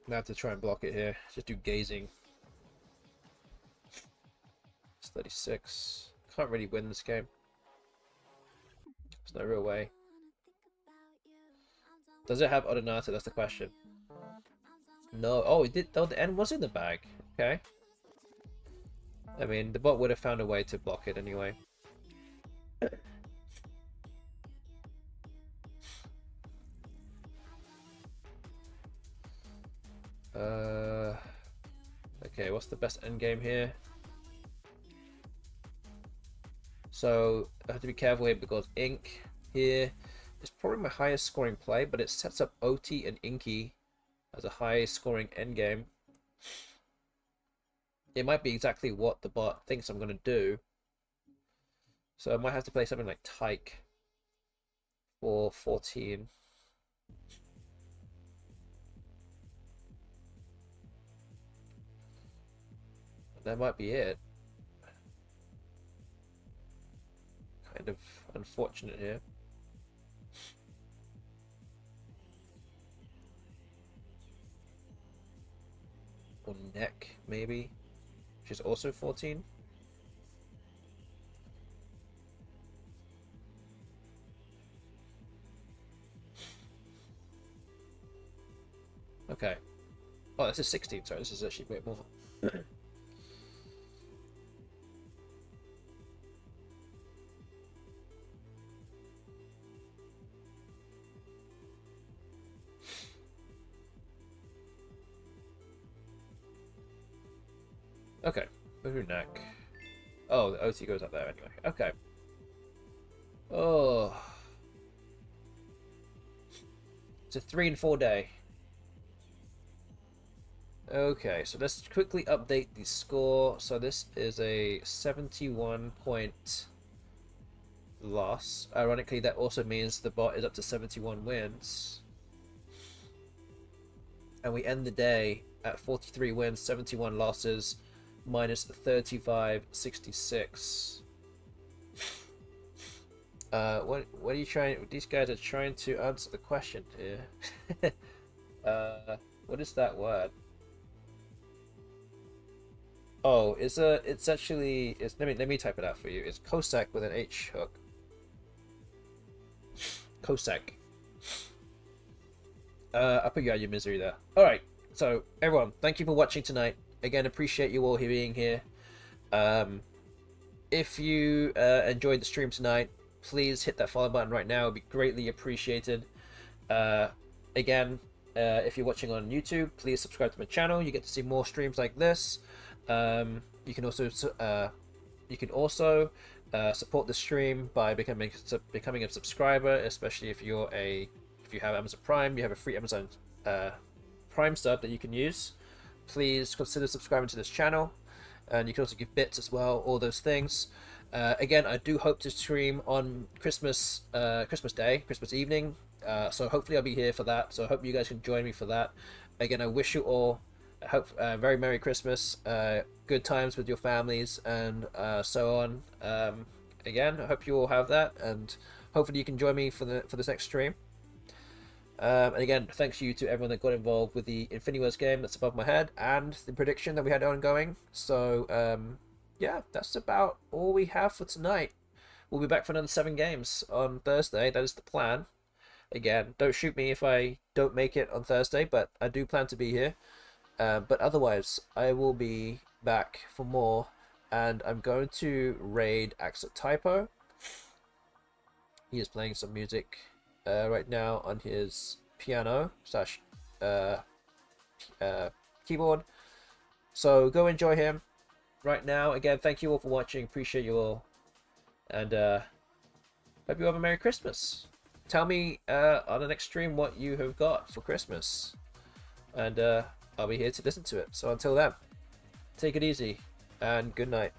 I have to try and block it here. Just do gazing. It's 36. Can't really win this game. There's no real way. Does it have Odonata? That's the question. No. Oh, it did. Oh, the N was in the bag. Okay. I mean, the bot would have found a way to block it anyway. Okay, what's the best endgame here? So I have to be careful here because Ink here is probably my highest scoring play, but it sets up OT and Inky as a high scoring endgame. It might be exactly what the bot thinks I'm going to do. So I might have to play something like Tyke for 14. That might be it. Kind of unfortunate here. Or Neck, maybe, which is also 14. Okay. Oh, this is 16. Sorry, this is actually a bit more. Okay, Boohoo Neck. Oh, the OT goes up there anyway. Okay. Oh. It's a 3 and 4 day. Okay, so let's quickly update the score. So this is a 71 point loss. Ironically, that also means the bot is up to 71 wins. And we end the day at 43 wins, 71 losses, minus 35.66. What are you trying? These guys are trying to answer the question here. What is that word? Oh, it's actually let me type it out for you. It's Cossack with an H hook. Cossack. I'll put you out of your misery there. Alright, so everyone, thank you for watching tonight. Again, appreciate you all being here. If you enjoyed the stream tonight, please hit that follow button right now. It would be greatly appreciated. Again, if you're watching on YouTube, please subscribe to my channel. You get to see more streams like this. You can also support the stream by becoming a subscriber, especially if you have Amazon Prime. You have a free Amazon Prime sub that you can use. Please consider subscribing to this channel, and you can also give bits as well. All those things. Again, I do hope to stream on Christmas Day, Christmas evening. So hopefully I'll be here for that. So I hope you guys can join me for that. Again, I wish you all very Merry Christmas, good times with your families, and so on. Again, I hope you all have that, and hopefully you can join me for this next stream. And again, thanks you to everyone that got involved with the Infinity Wars game that's above my head and the prediction that we had ongoing. So yeah, that's about all we have for tonight. We'll be back for another 7 games on Thursday. That is the plan. Again, don't shoot me if I don't make it on Thursday, but I do plan to be here. But otherwise, I will be back for more, and I'm going to raid Axel Typo. He is playing some music right now on his piano slash keyboard. So go enjoy him right now. Again, thank you all for watching. Appreciate you all, and hope you have a Merry Christmas. Tell me on the next stream what you have got for Christmas, and I'll be here to listen to it. So until then, take it easy and good night.